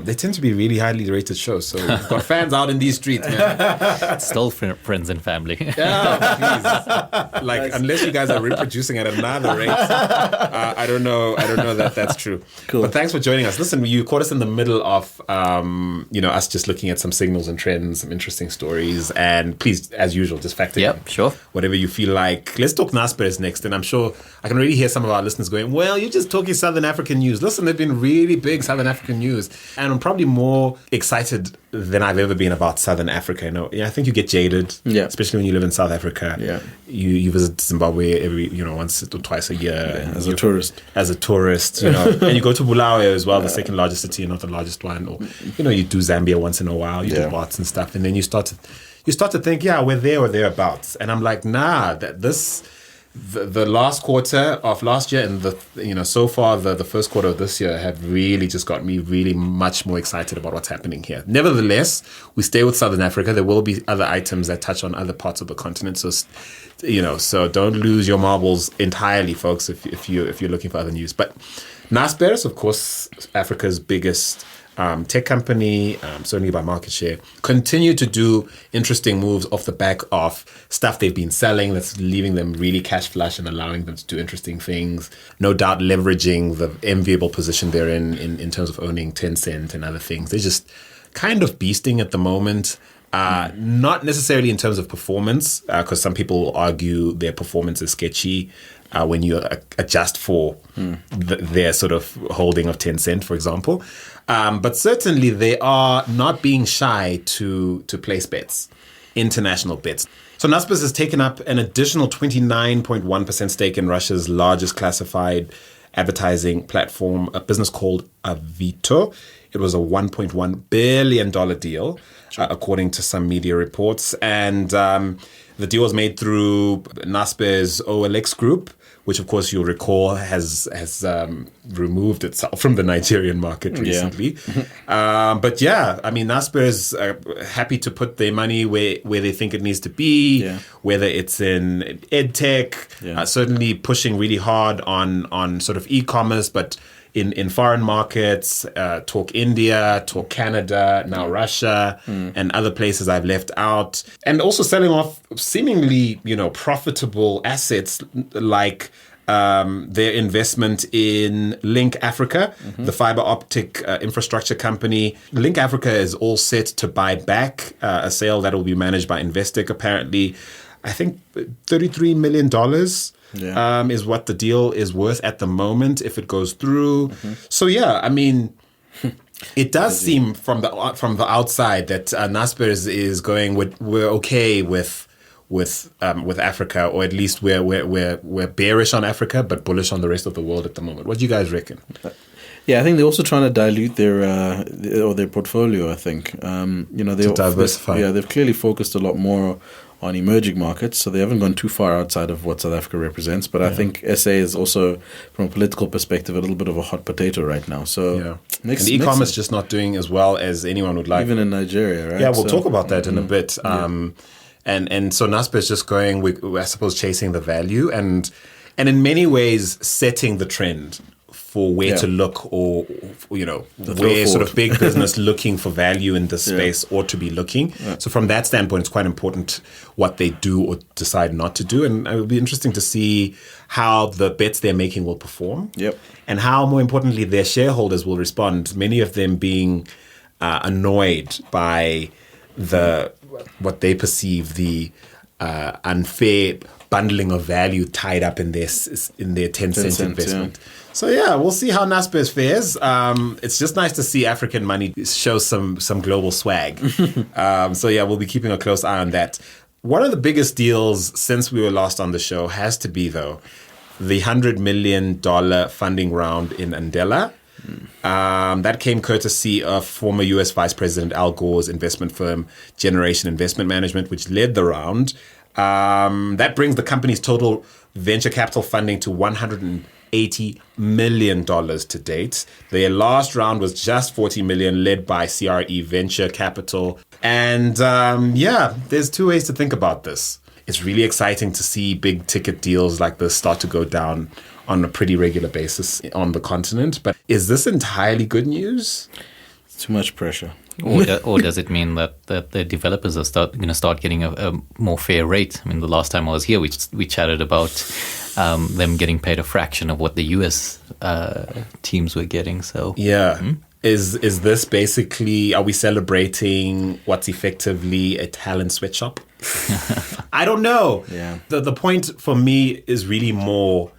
they tend to be really highly rated shows. So we've got fans out in these streets, man. Still friends and family. Yeah, please. Like, unless you guys are reproducing at another rate, I don't know that that's true. Cool. But thanks for joining us. Listen, you caught us in the middle of, us just looking at some signals and trends, some interesting stories. And please, as usual, just factor in whatever you feel like. Let's talk Naspers next. And I'm sure I can already hear some of our listeners going, well, you're just talking Southern African news. Listen, there've been really big Southern African news. And I'm probably more excited than I've ever been about Southern Africa. I think you get jaded, especially when you live in South Africa. Yeah. You visit Zimbabwe every, once or twice a year. As a tourist. And you go to Bulawayo as well, the second largest city and not the largest one. Or, you do Zambia once in a while, you do Bots and stuff. And then you start to think, we're there or thereabouts. And I'm like, nah, the last quarter of last year and so far the first quarter of this year have really just got me really much more excited about what's happening here. Nevertheless, we stay with Southern Africa. There will be other items that touch on other parts of the continent. So, so don't lose your marbles entirely, folks, if you're looking for other news. But Naspers, of course, Africa's biggest tech company, certainly by market share, continue to do interesting moves off the back of stuff they've been selling that's leaving them really cash flush and allowing them to do interesting things. No doubt leveraging the enviable position they're in terms of owning Tencent and other things. They're just kind of beasting at the moment. Not necessarily in terms of performance, because some people argue their performance is sketchy when you adjust for their sort of holding of Tencent, for example. But certainly they are not being shy to place bets, international bets. So Naspers has taken up an additional 29.1% stake in Russia's largest classified advertising platform, a business called Avito. It was a $1.1 billion deal, according to some media reports. And the deal was made through Naspers OLX Group, which, of course, you'll recall has removed itself from the Nigerian market recently. But Naspers happy to put their money where they think it needs to be, whether it's in edtech, certainly pushing really hard on sort of e-commerce, but in foreign markets, talk India, talk Canada, now Russia, and other places I've left out. And also selling off seemingly, profitable assets like their investment in Link Africa, the fiber optic infrastructure company. Link Africa is all set to buy back a sale that will be managed by Investec, apparently. I think $33 million. Is what the deal is worth at the moment if it goes through. So it does seem from the outside that Naspers is going. We're okay with Africa, or at least we're bearish on Africa, but bullish on the rest of the world at the moment. What do you guys reckon? Yeah, I think they're also trying to dilute their portfolio. I think to diversify. They've clearly focused a lot more on emerging markets, so they haven't gone too far outside of what South Africa represents. But I think SA is also, from a political perspective, a little bit of a hot potato right now. So and e-commerce just not doing as well as anyone would like. Even in Nigeria, right? Yeah, we'll talk about that in a bit. And so NASPA is just going, I suppose, chasing the value and in many ways setting the trend for where to look, or where sort of big business looking for value in this space ought to be looking. So from that standpoint, it's quite important what they do or decide not to do, and it will be interesting to see how the bets they're making will perform, and how, more importantly, their shareholders will respond. Many of them being annoyed by what they perceive the unfair bundling of value tied up in their 10-cent investment. So we'll see how NASPERS fares. It's just nice to see African money show some global swag. We'll be keeping a close eye on that. One of the biggest deals since we were last on the show has to be, though, the $100 million funding round in Andela. That came courtesy of former U.S. Vice President Al Gore's investment firm, Generation Investment Management, which led the round. That brings the company's total venture capital funding to $180 million to date. Their last round was just $40 million, led by CRE Venture Capital. And there's two ways to think about this. It's really exciting to see big ticket deals like this start to go down on a pretty regular basis on the continent. But is this entirely good news? It's too much pressure. Or does it mean that the developers are going to start getting a more fair rate? I mean, the last time I was here, we chatted about them getting paid a fraction of what the US teams were getting. So is this basically, are we celebrating what's effectively a talent sweatshop? I don't know. Yeah. The point for me is really more,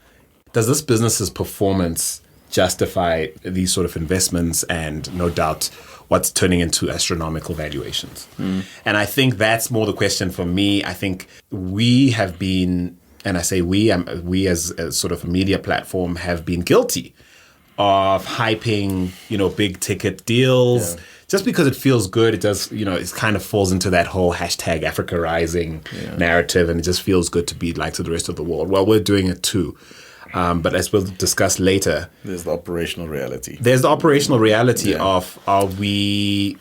does this business's performance justify these sort of investments, and no doubt what's turning into astronomical valuations? And I think that's more the question for me. I think we have been, and I say we as a sort of a media platform have been guilty of hyping, big ticket deals. Just because it feels good, it does, it kind of falls into that whole hashtag Africa Rising narrative, and it just feels good to be like to the rest of the world. Well, we're doing it too. But as we'll discuss later, there's the operational reality. Of are we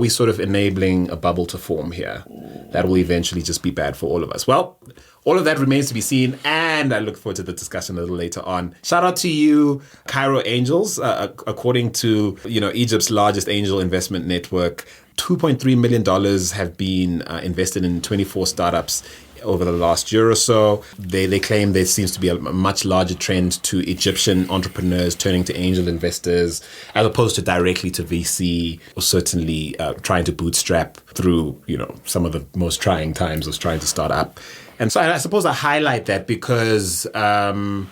sort of enabling a bubble to form here that will eventually just be bad for all of us? Well, all of that remains to be seen, and I look forward to the discussion a little later on. Shout out to you, Cairo Angels. According to Egypt's largest angel investment network, $2.3 million have been invested in 24 startups over the last year or so. They claim there seems to be a much larger trend to Egyptian entrepreneurs turning to angel investors as opposed to directly to VC, or certainly trying to bootstrap through some of the most trying times of trying to start up. And so I suppose I highlight that because the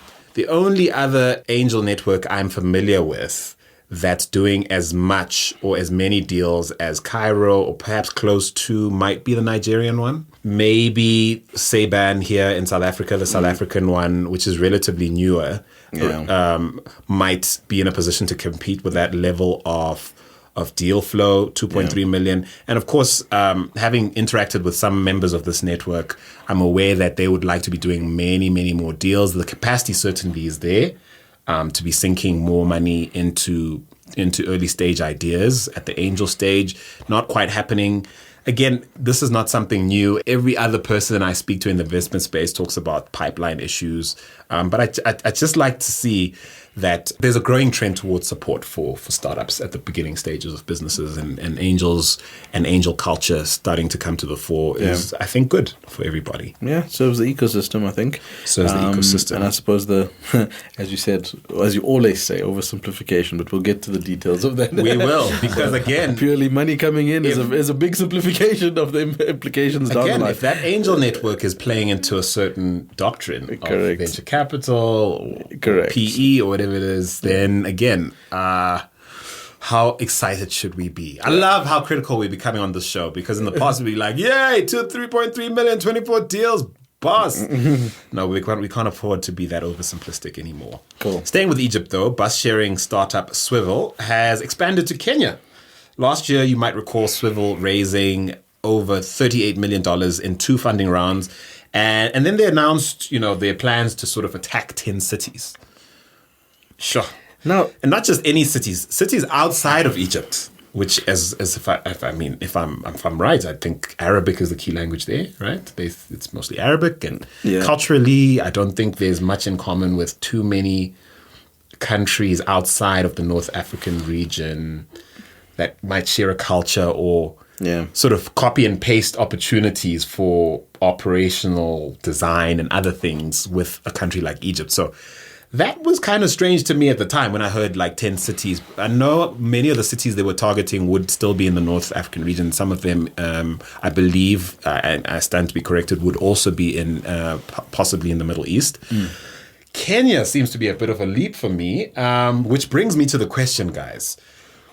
only other angel network I'm familiar with that's doing as much or as many deals as Cairo, or perhaps close to, might be the Nigerian one. Maybe Saban here in South Africa, the South African one, which is relatively newer, might be in a position to compete with that level of deal flow, 2.3 million. And of course, having interacted with some members of this network, I'm aware that they would like to be doing many, many more deals. The capacity certainly is there. To be sinking more money into early stage ideas at the angel stage. Not quite happening. Again, this is not something new. Every other person I speak to in the investment space talks about pipeline issues. But I just like to see that there's a growing trend towards support for startups at the beginning stages of businesses, and angels and angel culture starting to come to the fore is, I think, good for everybody. Yeah, serves the ecosystem, I think. Serves the ecosystem. And I suppose as you said, as you always say, oversimplification, but we'll get to the details of that. We will, because again, purely money coming in is a big simplification of the implications down the line. If that angel network is playing into a certain doctrine of venture capital, or PE, or whatever it is, then again, how excited should we be? I love how critical we're becoming on this show, because in the past we'd be like, yay, 3.3 million, 24 deals, Boss. No, we can't afford to be that oversimplistic anymore. Cool. Staying with Egypt, though, bus-sharing startup Swivel has expanded to Kenya. Last year, you might recall Swivel raising over $38 million in 2 funding rounds. And then they announced, their plans to sort of attack 10 cities. Sure. Now, and not just any cities outside of Egypt, which if I'm right, I think Arabic is the key language there, right? It's mostly Arabic, and culturally, I don't think there's much in common with too many countries outside of the North African region that might share a culture or sort of copy and paste opportunities for operational design and other things with a country like Egypt. So that was kind of strange to me at the time when I heard like 10 cities. I know many of the cities they were targeting would still be in the North African region. Some of them, I believe, and I stand to be corrected, would also be in possibly in the Middle East. Kenya seems to be a bit of a leap for me, which brings me to the question, guys.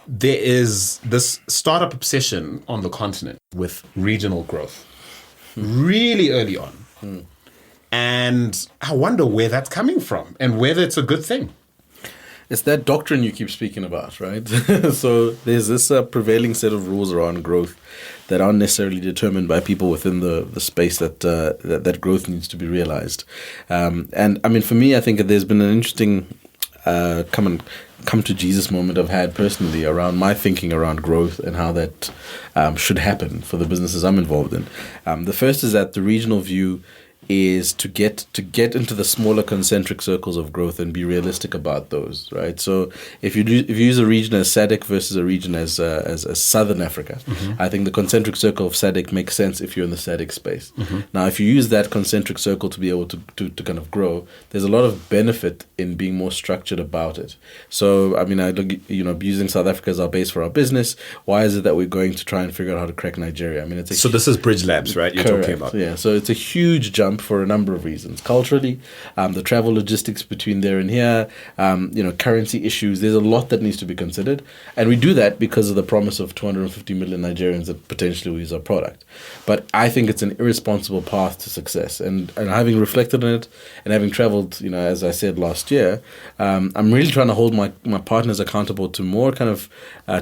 There is this startup obsession on the continent with regional growth really early on. And I wonder where that's coming from and whether it's a good thing. It's that doctrine you keep speaking about, right? So there's this prevailing set of rules around growth that aren't necessarily determined by people within the space that growth needs to be realized. And I mean, for me, I think there's been an interesting come to Jesus moment I've had personally around my thinking around growth and how that should happen for the businesses I'm involved in. The first is that the regional view is to get into the smaller concentric circles of growth and be realistic about those, right? So if you use a region as SADC versus a region as Southern Africa, I think the concentric circle of SADC makes sense if you're in the SADC space. Now, if you use that concentric circle to be able to kind of grow, there's a lot of benefit in being more structured about it. So, I mean, I look, using South Africa as our base for our business. Why is it that we're going to try and figure out how to crack Nigeria? I mean, so this is Bridge Labs, right? You're talking about. Yeah. So it's a huge jump for a number of reasons. Culturally, the travel logistics between there and here, currency issues. There's a lot that needs to be considered. And we do that because of the promise of 250 million Nigerians that potentially will use our product. But I think it's an irresponsible path to success. And having reflected on it and having traveled, as I said last year, I'm really trying to hold my partners accountable to more kind of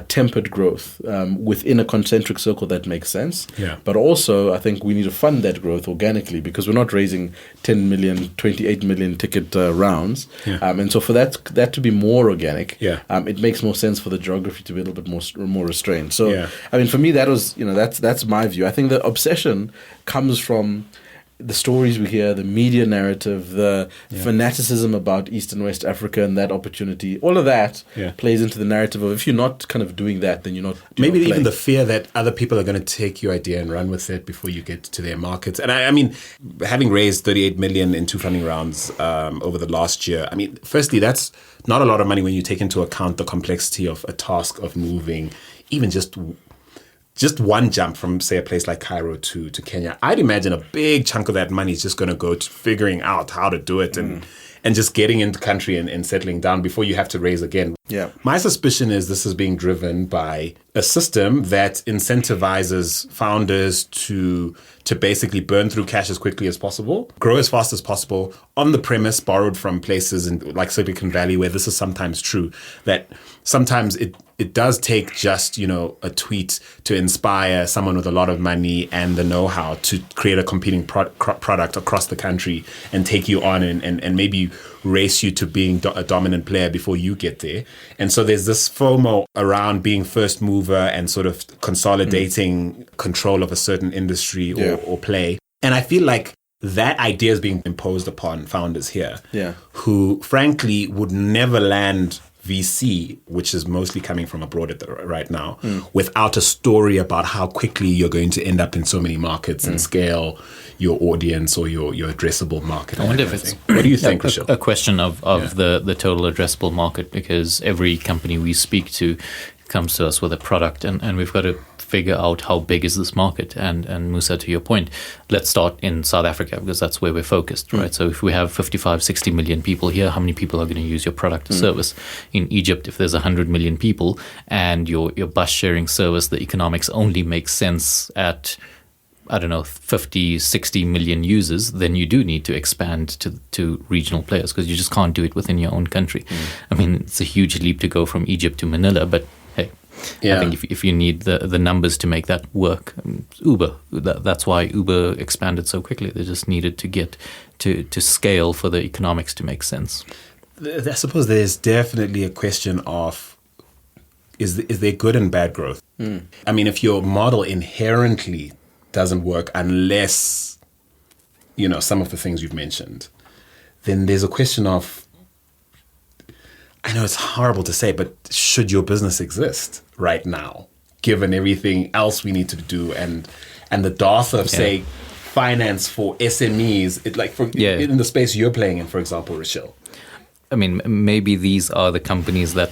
tempered growth within a concentric circle that makes sense. Yeah. But also, I think we need to fund that growth organically because we're not raising 10 million, 28 million ticket rounds. Yeah. And so for that to be more organic, it makes more sense for the geography to be a little bit more restrained. So, I mean, for me, that was, that's my view. I think the obsession comes from the stories we hear, the media narrative, the fanaticism about East and West Africa and that opportunity, all of that plays into the narrative of if you're not kind of doing that, then you're not maybe even the fear that other people are going to take your idea and run with it before you get to their markets. And I mean, having raised 38 million in 2 funding rounds over the last year, I mean, firstly, that's not a lot of money when you take into account the complexity of a task of moving even just one jump from, say, a place like Cairo to Kenya. I'd imagine a big chunk of that money is just going to go to figuring out how to do it and just getting into country and settling down before you have to raise again. Yeah. My suspicion is this is being driven by a system that incentivizes founders to basically burn through cash as quickly as possible, grow as fast as possible, on the premise borrowed from places like Silicon Valley where this is sometimes true, that sometimes it does take just, a tweet to inspire someone with a lot of money and the know-how to create a competing product across the country and take you on and maybe race you to being a dominant player before you get there. And so there's this FOMO around being first mover and sort of consolidating control of a certain industry or play. And I feel like that idea is being imposed upon founders here who, frankly, would never land VC, which is mostly coming from abroad right now, without a story about how quickly you're going to end up in so many markets and scale your audience or your addressable market. I wonder if it's what do you think, Rachel? A question of the total addressable market, because every company we speak to comes to us with a product and we've got to figure out how big is this market. And Musa, to your point, let's start in South Africa because that's where we're focused, right? So if we have 55, 60 million people here, how many people are going to use your product or service? In Egypt, if there's 100 million people and your bus sharing service, the economics only makes sense at I don't know, 50, 60 million users, then you do need to expand to regional players, because you just can't do it within your own country. I mean, it's a huge leap to go from Egypt to Manila, but hey, I think if you need the numbers to make that work, Uber, that's why Uber expanded so quickly. They just needed to get to scale for the economics to make sense. I suppose there's definitely a question of, is there good and bad growth? I mean, if your model inherently doesn't work unless, some of the things you've mentioned, then there's a question of, I know it's horrible to say, but should your business exist right now, given everything else we need to do and the dearth of, say, finance for SMEs, in the space you're playing in, for example, Rochelle? I mean, maybe these are the companies that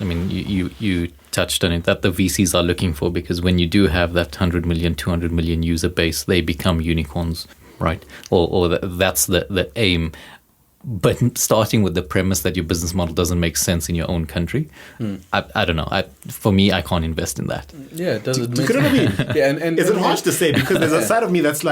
I mean, you touched on it, that the VCs are looking for, because when you do have that 100 million, 200 million user base, they become unicorns, right? Or that's the aim. But starting with the premise that your business model doesn't make sense in your own country, I don't know. For me, I can't invest in that. Yeah, it doesn't. You know what I mean? Yeah, and is it harsh to say? Because there's a side of me that's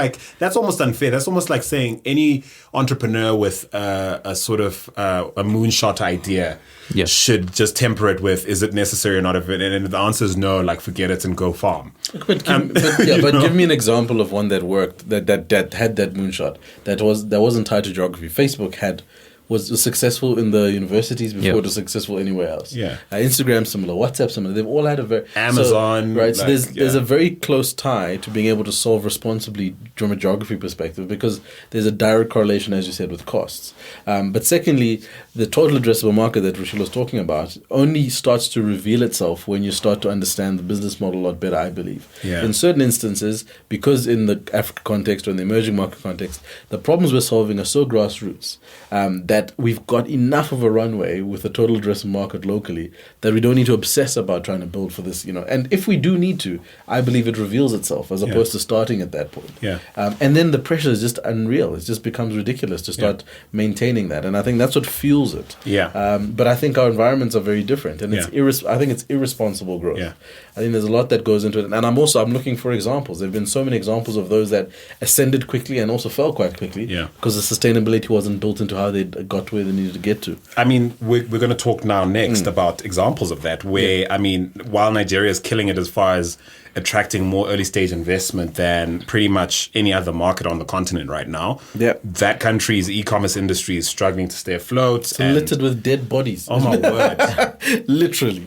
almost unfair. That's almost like saying any entrepreneur with a sort of a moonshot idea should just temper it with, is it necessary or not? And if the answer is no, forget it and go farm. But give me an example of one that worked, that had that moonshot, that wasn't tied to geography. Facebook was successful in the universities before it was successful anywhere else. Yeah. Instagram similar, WhatsApp similar. They've all had a very Amazon, right. So there's a very close tie to being able to solve responsibly from a geography perspective, because there's a direct correlation, as you said, with costs. But secondly, the total addressable market that Rochelle was talking about only starts to reveal itself when you start to understand the business model a lot better, I believe. Yeah. In certain instances, because in the Africa context or in the emerging market context, the problems we're solving are so grassroots that we've got enough of a runway with the total addressable market locally that we don't need to obsess about trying to build for this, And if we do need to, I believe it reveals itself as opposed to starting at that point. Yeah. And then the pressure is just unreal. It just becomes ridiculous to start maintaining that. And I think that's what fuels it. Yeah. But I think our environments are very different. And I think it's irresponsible growth. Yeah. I think there's a lot that goes into it. And I'm looking for examples. There have been so many examples of those that ascended quickly and also fell quite quickly because the sustainability wasn't built into how they got to where they needed to get to. I mean, we're going to talk now next about examples of that, where, I mean, while Nigeria is killing it as far as attracting more early stage investment than pretty much any other market on the continent right now, that country's e-commerce industry is struggling to stay afloat. It's littered with dead bodies. Oh my word. Literally.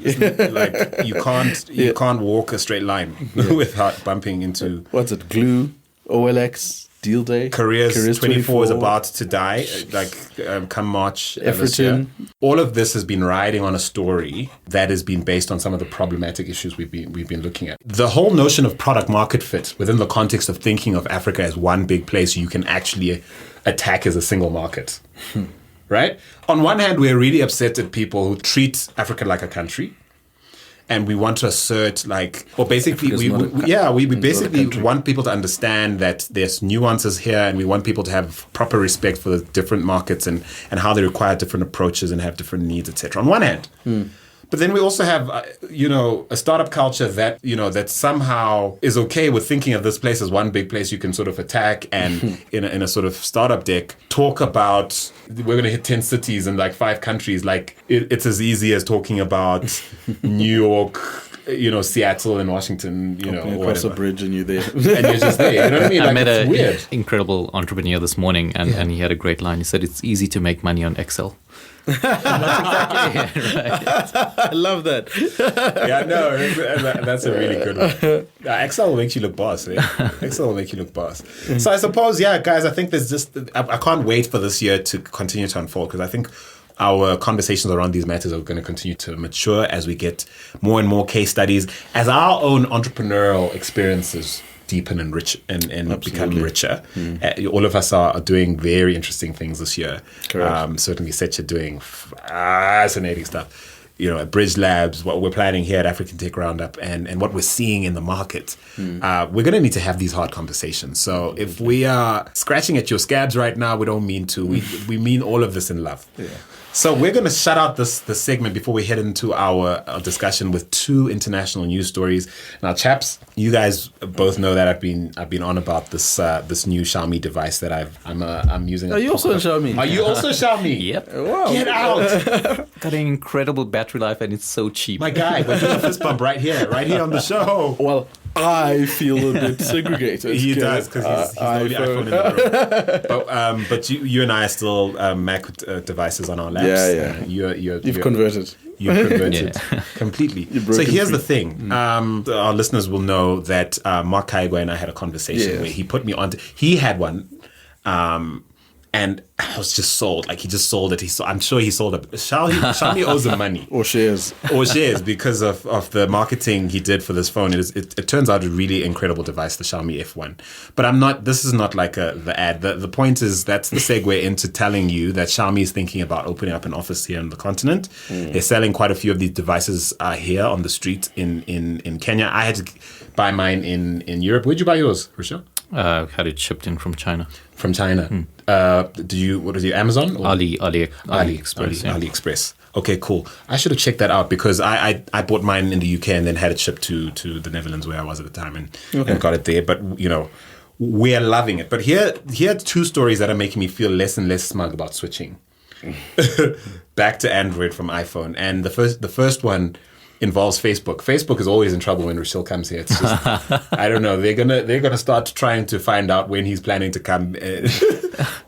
You can't walk a straight line without bumping into... What's it? Glue, OLX, Deal Day. Careers 24 is about to die, come March. Everton. All of this has been riding on a story that has been based on some of the problematic issues we've been looking at. The whole notion of product market fit within the context of thinking of Africa as one big place you can actually attack as a single market. Right? On one hand, we're really upset at people who treat Africa like a country. And we want to assert we basically want people to understand that there's nuances here, and we want people to have proper respect for the different markets and how they require different approaches and have different needs, etc. On one hand. But then we also have, a startup culture that, that somehow is okay with thinking of this place as one big place you can sort of attack and in a sort of startup deck, talk about we're going to hit 10 cities and 5 countries. It's as easy as talking about New York, Seattle and Washington, across a bridge and you're there. And you're just there. You know what I mean? I met it's weird. Incredible entrepreneur this morning and he had a great line. He said, it's easy to make money on Excel. That's exactly right. I love that. Yeah, no, that's a really good one. Excel will make you look boss. Excel will make you look boss. So I suppose, guys, I think there's just, I can't wait for this year to continue to unfold, because I think our conversations around these matters are going to continue to mature as we get more and more case studies, as our own entrepreneurial experiences deepen and rich and become richer. All of us are doing very interesting things this year. Certainly Setcha doing fascinating stuff. At Bridge Labs, what we're planning here at African Tech Roundup and what we're seeing in the market. We're going to need to have these hard conversations. So if we are scratching at your scabs right now, we don't mean to. We mean all of this in love. Yeah. So we're going to shut out this segment before we head into our discussion with two international news stories. Now, chaps, you guys both know that I've been on about this new Xiaomi device that I'm using. Are you also on Xiaomi? Are you also Xiaomi? Yep. Wow. Get out! Got an incredible battery life and it's so cheap. My guy, we're doing a fist bump right here on the show. Well, I feel a bit segregated. He does because he's the only iPhone in the room. But you and I are still Mac devices on our laps. Yeah. You've converted. You've converted completely. So here's the thing. Our listeners will know that Mark Kaigwa and I had a conversation where he put me on. He had one. And I was just sold. Like, he just sold it. I'm sure he sold it. Xiaomi owes him money. Or shares. Because of the marketing he did for this phone. It turns out a really incredible device, the Xiaomi F1. But this is not like the ad. The point is, that's the segue into telling you that Xiaomi is thinking about opening up an office here on the continent. They're selling quite a few of these devices here on the street in Kenya. I had to buy mine in Europe. Where'd you buy yours, Rochelle? Had it shipped in from China. From China. What is it, Amazon? Or? AliExpress. AliExpress. Okay, cool. I should have checked that out because I bought mine in the UK and then had it shipped to the Netherlands where I was at the time and got it there. But, we're loving it. But here are two stories that are making me feel less and less smug about switching back to Android from iPhone. And the first one involves Facebook. Facebook is always in trouble when Rochelle comes here. It's just, I don't know. They're gonna start trying to find out when he's planning to come,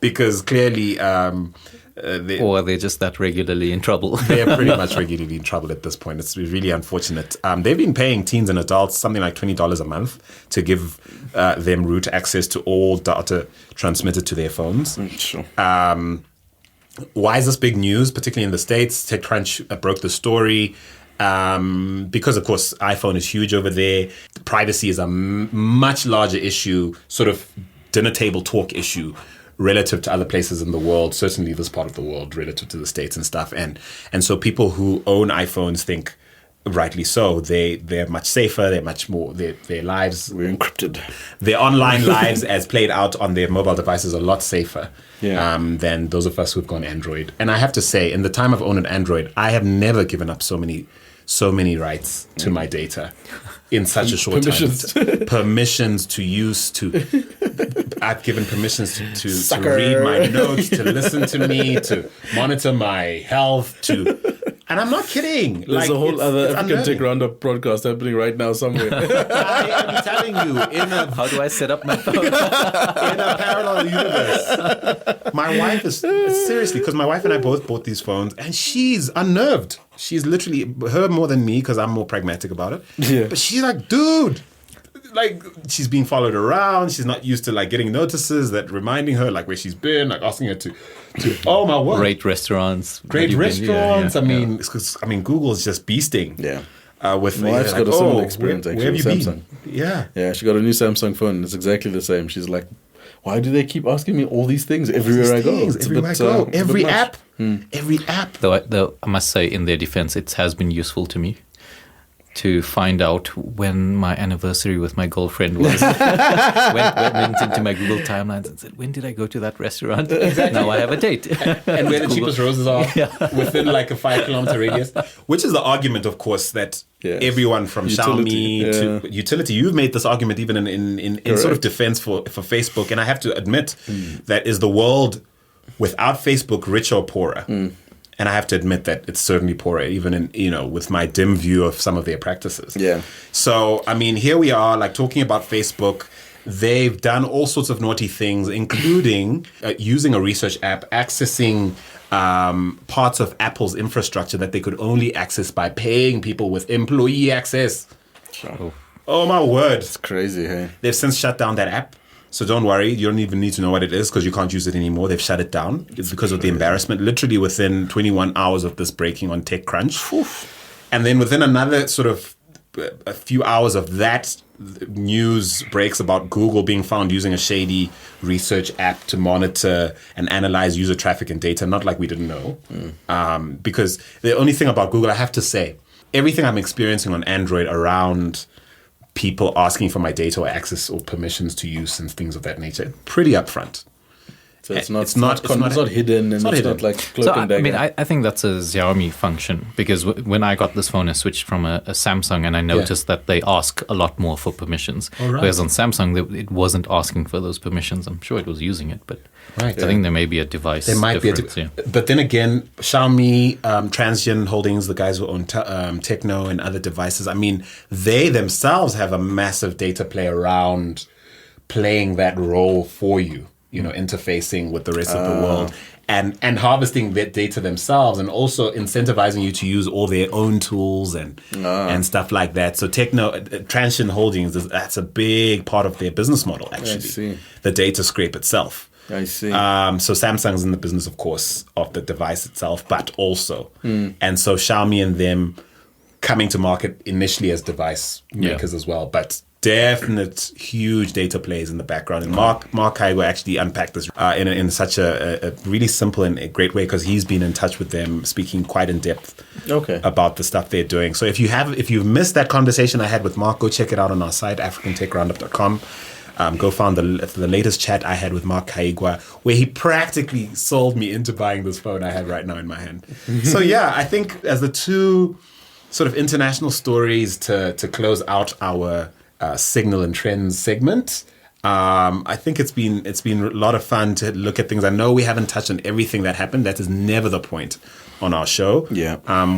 because clearly, or they're just that regularly in trouble. They're pretty much regularly in trouble at this point. It's really unfortunate. They've been paying teens and adults something like $20 a month to give them root access to all data transmitted to their phones. Sure. Why is this big news, particularly in the States? TechCrunch broke the story. Because, of course, iPhone is huge over there. Privacy is a much larger issue, sort of dinner table talk issue relative to other places in the world, certainly this part of the world relative to the States and stuff. And so people who own iPhones think, rightly so, they're much safer, they're much more, their lives... We're encrypted. Their online lives as played out on their mobile devices are a lot safer than those of us who've gone Android. And I have to say, in the time I've owned an Android, I have never given up so many rights to my data in such a short time. Permissions to use I've given permissions to read my notes, to listen to me, to monitor my health, and I'm not kidding. There's a whole other African Tech Roundup broadcast happening right now somewhere. I am telling you, how do I set up my phone? In a parallel universe. My wife is, seriously, because my wife and I both bought these phones, and she's unnerved. She's literally, her more than me, because I'm more pragmatic about it. Yeah. But she's like, dude, like, she's being followed around. She's not used to, like, getting notices that reminding her, like, where she's been, like, asking her to oh my word. Great restaurants. Great restaurants. I mean, Google is just beasting. Yeah. My wife's got a similar experience, actually, where have you with Samsung. been? Yeah. Yeah, she got a new Samsung phone. It's exactly the same. She's like, why do they keep asking me all these things everywhere I go? Every app. Every app. Though I must say, in their defense, it has been useful to me to find out when my anniversary with my girlfriend was. went into my Google timelines and said, when did I go to that restaurant? Exactly. Now I have a date. And where the cheapest roses are within like a 5-kilometer radius. Which is the argument, of course, that everyone from Xiaomi to utility, you've made this argument even in sort of defense for Facebook. And I have to admit that is the world without Facebook richer or poorer? And I have to admit that it's certainly poorer, even in, with my dim view of some of their practices. Yeah. So, I mean, here we are, like, talking about Facebook. They've done all sorts of naughty things, including using a research app, accessing parts of Apple's infrastructure that they could only access by paying people with employee access. Sure. Oh, my word. It's crazy, hey? They've since shut down that app. So don't worry, you don't even need to know what it is because you can't use it anymore. They've shut it down. It's because of the embarrassment. Literally within 21 hours of this breaking on TechCrunch. Oof. And then within another sort of a few hours of that, news breaks about Google being found using a shady research app to monitor and analyze user traffic and data. Not like we didn't know. Because the only thing about Google, I have to say, everything I'm experiencing on Android around people asking for my data or access or permissions to use and things of that nature, pretty upfront. So it's not hidden, and it's not like cloak and dagger. I think that's a Xiaomi function, because when I got this phone, I switched from a Samsung, and I noticed that they ask a lot more for permissions. Oh, right. Whereas on Samsung, it wasn't asking for those permissions. I'm sure it was using it, but I think there may be a device difference. But then again, Xiaomi, Transsion Holdings, the guys who own Techno and other devices, I mean, they themselves have a massive data play around playing that role for you. Interfacing with the rest of the world and harvesting that data themselves, and also incentivizing you to use all their own tools and stuff like that. So Transsion Holdings, that's a big part of their business model, actually. I see. The data scrape itself. I see. So Samsung's in the business, of course, of the device itself, but also. And so Xiaomi and them coming to market initially as device makers as well, but definite huge data plays in the background. And Mark Kaigo actually unpacked this in such a really simple and a great way, because he's been in touch with them, speaking quite in depth about the stuff they're doing. So if you've missed that conversation I had with Mark, go check it out on our site, africantechroundup.com. Go find the latest chat I had with Mark Kaigwa, where he practically sold me into buying this phone I have right now in my hand. So I think as the two sort of international stories to close out our signal and trends segment, I think it's been a lot of fun to look at things. I know we haven't touched on everything that happened. That is never the point on our show.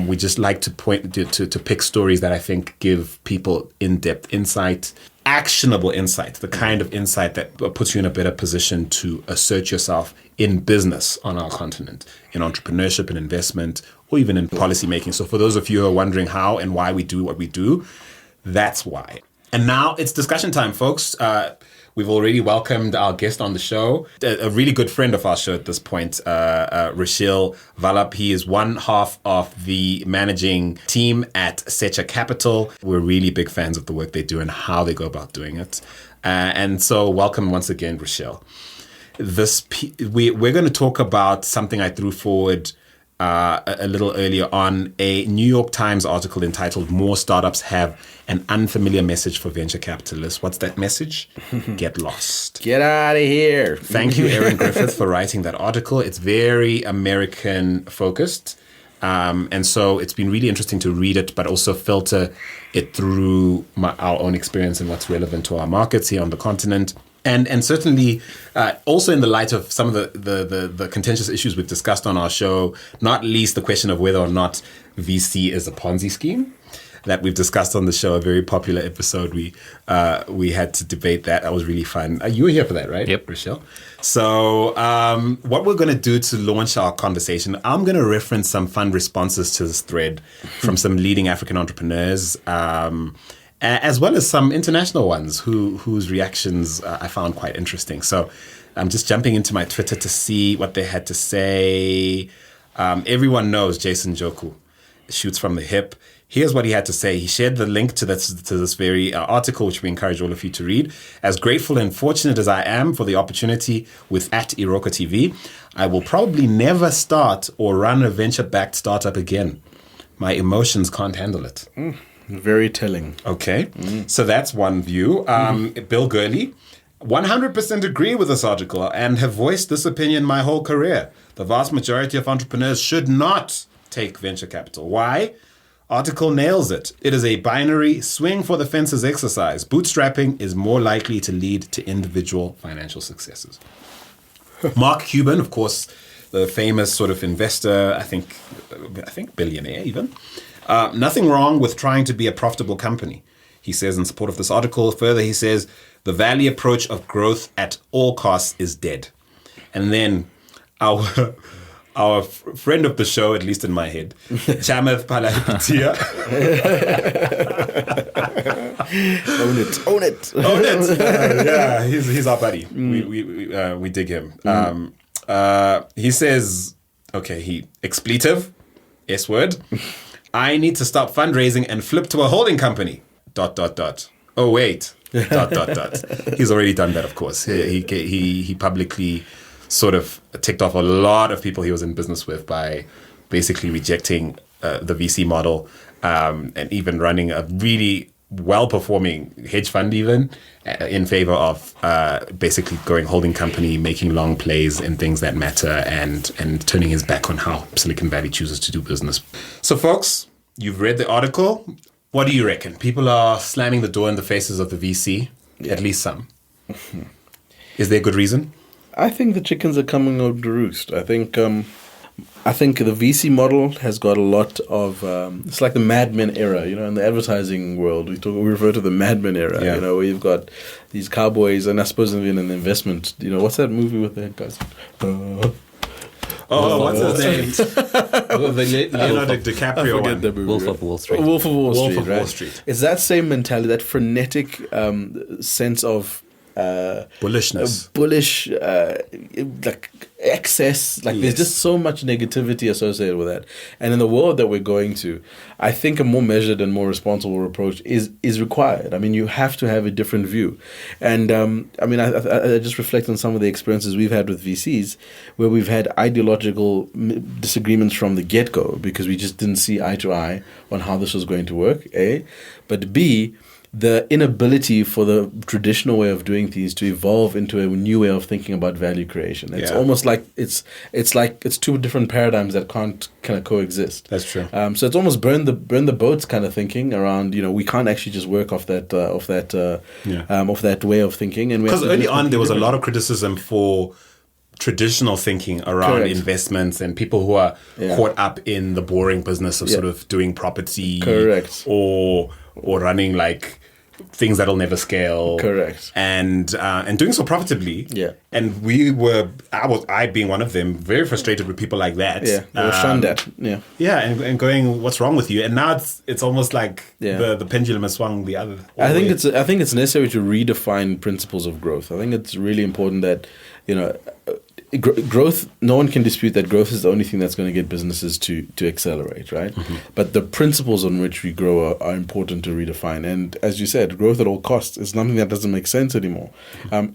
We just like to point to pick stories that I think give people in-depth insight, actionable insight, the kind of insight that puts you in a better position to assert yourself in business on our continent, in entrepreneurship and investment, or even in policy making. So for those of you who are wondering how and why we do what we do, that's why. And now it's discussion time, folks. We've already welcomed our guest on the show, a really good friend of our show at this point, Rashil Valap. He is one half of the managing team at Secha Capital. We're really big fans of the work they do and how they go about doing it. And so welcome once again, Rashil. We're going to talk about something I threw forward a little earlier on, a New York Times article entitled "More Startups Have an Unfamiliar Message for Venture Capitalists." What's that message? Get lost. Get out of here. Thank you, Aaron Griffith, for writing that article. It's very American focused. And so it's been really interesting to read it, but also filter it through our own experience and what's relevant to our markets here on the continent. And certainly also in the light of some of the contentious issues we've discussed on our show, not least the question of whether or not VC is a Ponzi scheme that we've discussed on the show, a very popular episode. We had to debate that. That was really fun. You were here for that, right? Yep. Rochelle? So what we're going to do to launch our conversation, I'm going to reference some fun responses to this thread from some leading African entrepreneurs, as well as some international ones whose reactions I found quite interesting. So I'm just jumping into my Twitter to see what they had to say. Everyone knows Jason Joku shoots from the hip. Here's what he had to say. He shared the link to this very article, which we encourage all of you to read. As grateful and fortunate as I am for the opportunity with @Iroka TV, I will probably never start or run a venture-backed startup again. My emotions can't handle it. Very telling. Okay. So that's one view. Bill Gurley, 100% agree with this article and have voiced this opinion my whole career. The vast majority of entrepreneurs should not take venture capital. Why? Article nails it. It is a binary swing for the fences exercise. Bootstrapping is more likely to lead to individual financial successes. Mark Cuban, of course, the famous sort of investor, I think billionaire even. Nothing wrong with trying to be a profitable company, he says in support of this article. Further, he says, the Valley approach of growth at all costs is dead. And then our friend of the show, at least in my head, Chamath Palahapitiya. Own it. Yeah, he's our buddy. We dig him. He says, expletive, S word. I need to stop fundraising and flip to a holding company. ... Oh, wait. ... He's already done that, of course. He publicly sort of ticked off a lot of people he was in business with by basically rejecting the VC model and even running a really well-performing hedge fund even in favor of basically going holding company, making long plays in things that matter, and turning his back on how Silicon Valley chooses to do business. So, folks, you've read the article. What do you reckon? People are slamming the door in the faces of the VC, at least some. Is there a good reason? I think the chickens are coming home to roost. I think the VC model has got a lot of it's like the Mad Men era, in the advertising world. We refer to the Mad Men era, where you've got these cowboys, and I suppose even in investment, what's that movie with the guys? What's his name? Leonardo DiCaprio. I forget the movie. Wolf of Wall Street. Wolf of Wall Street, right? Wall Street. It's that same mentality, that frenetic sense of bullishness, bullish, like excess. Like there's just so much negativity associated with that. And in the world that we're going to, I think a more measured and more responsible approach is required. I mean, you have to have a different view. And I just reflect on some of the experiences we've had with VCs, where we've had ideological disagreements from the get-go because we just didn't see eye to eye on how this was going to work. A, but B, the inability for the traditional way of doing things to evolve into a new way of thinking about value creation. It's almost like it's two different paradigms that can't kind of coexist. That's true. So it's almost burn the boats kind of thinking around. We can't actually just work off that way of thinking. And because early on there was a lot of criticism for traditional thinking around Correct. investments and people who are caught up in the boring business of sort of doing property, Correct. or running like things that'll never scale, Correct. and doing so profitably. Yeah. And I being one of them, very frustrated with people like that. Yeah, they were shunned at. Yeah. Yeah, and going, what's wrong with you? And now it's almost like the pendulum has swung the other. I think it's necessary to redefine principles of growth. I think it's really important that growth. No one can dispute that growth is the only thing that's going to get businesses to accelerate, right? Mm-hmm. But the principles on which we grow are important to redefine. And as you said, growth at all costs is something that doesn't make sense anymore.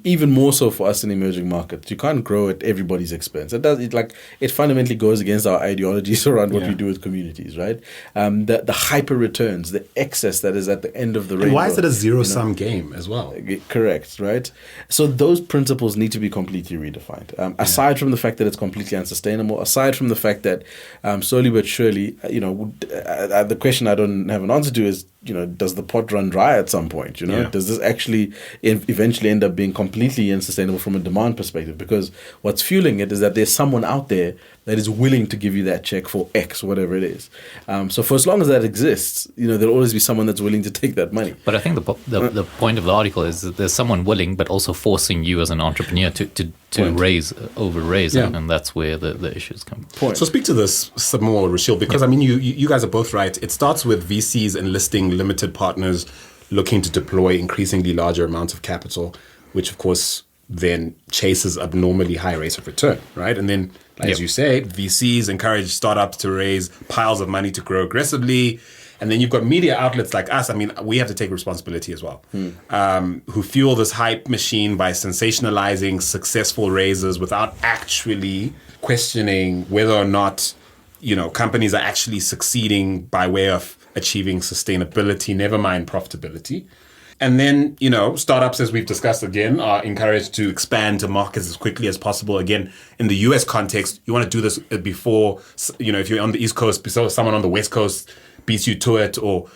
Even more so for us in emerging markets. You can't grow at everybody's expense. It fundamentally goes against our ideologies around what we do with communities, right? The hyper returns, the excess that is at the end of the rainbow. And why is it a zero-sum game as well? Correct, right? So those principles need to be completely redefined. Aside from the fact that it's completely unsustainable, aside from the fact that slowly but surely, the question I don't have an answer to is, does the pot run dry at some point? Does this actually eventually end up being completely unsustainable from a demand perspective? Because what's fueling it is that there's someone out there that is willing to give you that check for X, whatever it is. So for as long as that exists, there'll always be someone that's willing to take that money. But I think the point of the article is that there's someone willing, but also forcing you as an entrepreneur to over-raise, and that's where the issues come. So speak to this some more, Rachel, because you guys are both right. It starts with VCs enlisting limited partners looking to deploy increasingly larger amounts of capital, which of course then chases abnormally high rates of return, right? And then, as you say, VCs encourage startups to raise piles of money to grow aggressively. And then you've got media outlets like us. I mean, we have to take responsibility as well, who fuel this hype machine by sensationalizing successful raises without actually questioning whether or not, companies are actually succeeding by way of achieving sustainability, never mind profitability. And then, startups, as we've discussed again, are encouraged to expand to markets as quickly as possible. Again, in the US context, you want to do this before, if you're on the East Coast, before someone on the West Coast beats you to it, or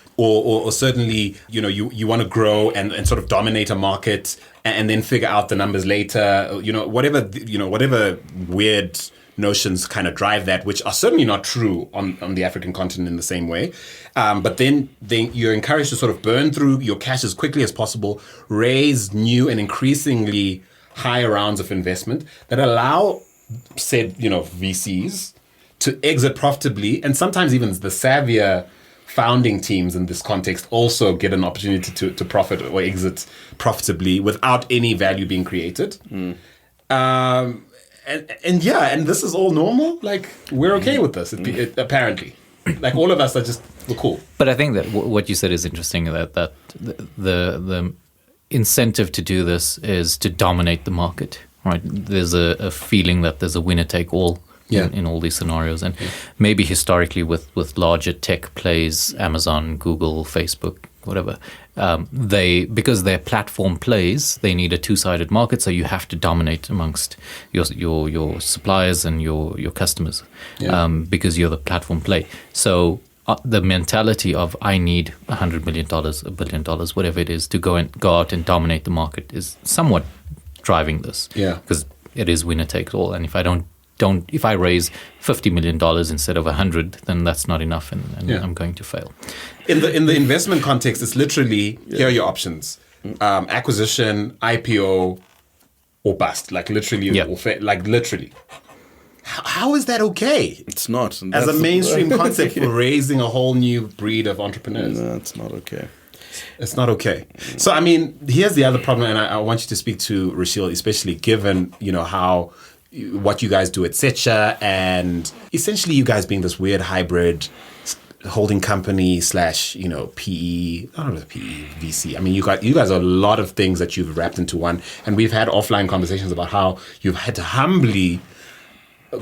certainly, you want to grow and sort of dominate a market and then figure out the numbers later, whatever weird notions kind of drive that, which are certainly not true on the African continent in the same way. But then you're encouraged to sort of burn through your cash as quickly as possible, raise new and increasingly higher rounds of investment that allow said, VCs to exit profitably, and sometimes even the savvier founding teams in this context also get an opportunity to profit or exit profitably without any value being created. And this is all normal. Like, we're okay with this, apparently. Like, all of us we're cool. But I think that what you said is interesting, that the incentive to do this is to dominate the market, right? There's a feeling that there's a winner-take-all in all these scenarios. And maybe historically with larger tech plays, Amazon, Google, Facebook, whatever. Because their platform plays, they need a two-sided market, so you have to dominate amongst your suppliers and your customers, because you're the platform play. So the mentality of I need $100 million, $1 billion, whatever it is, to go out and dominate the market is somewhat driving this. Yeah, because it is winner take all, and if I raise $50 million instead of 100, then that's not enough, and I'm going to fail. In the investment context, it's literally here are your options: acquisition, IPO, or bust. Like literally, like literally. How is that okay? It's not. As a mainstream concept for raising a whole new breed of entrepreneurs. No, it's not okay. It's not okay. So, I mean, here's the other problem, and I want you to speak to Rashil, especially given, how what you guys do at Secha, and essentially you guys being this weird hybrid holding company / PE, I don't know, PE, VC. I mean, you guys are a lot of things that you've wrapped into one, and we've had offline conversations about how you've had to humbly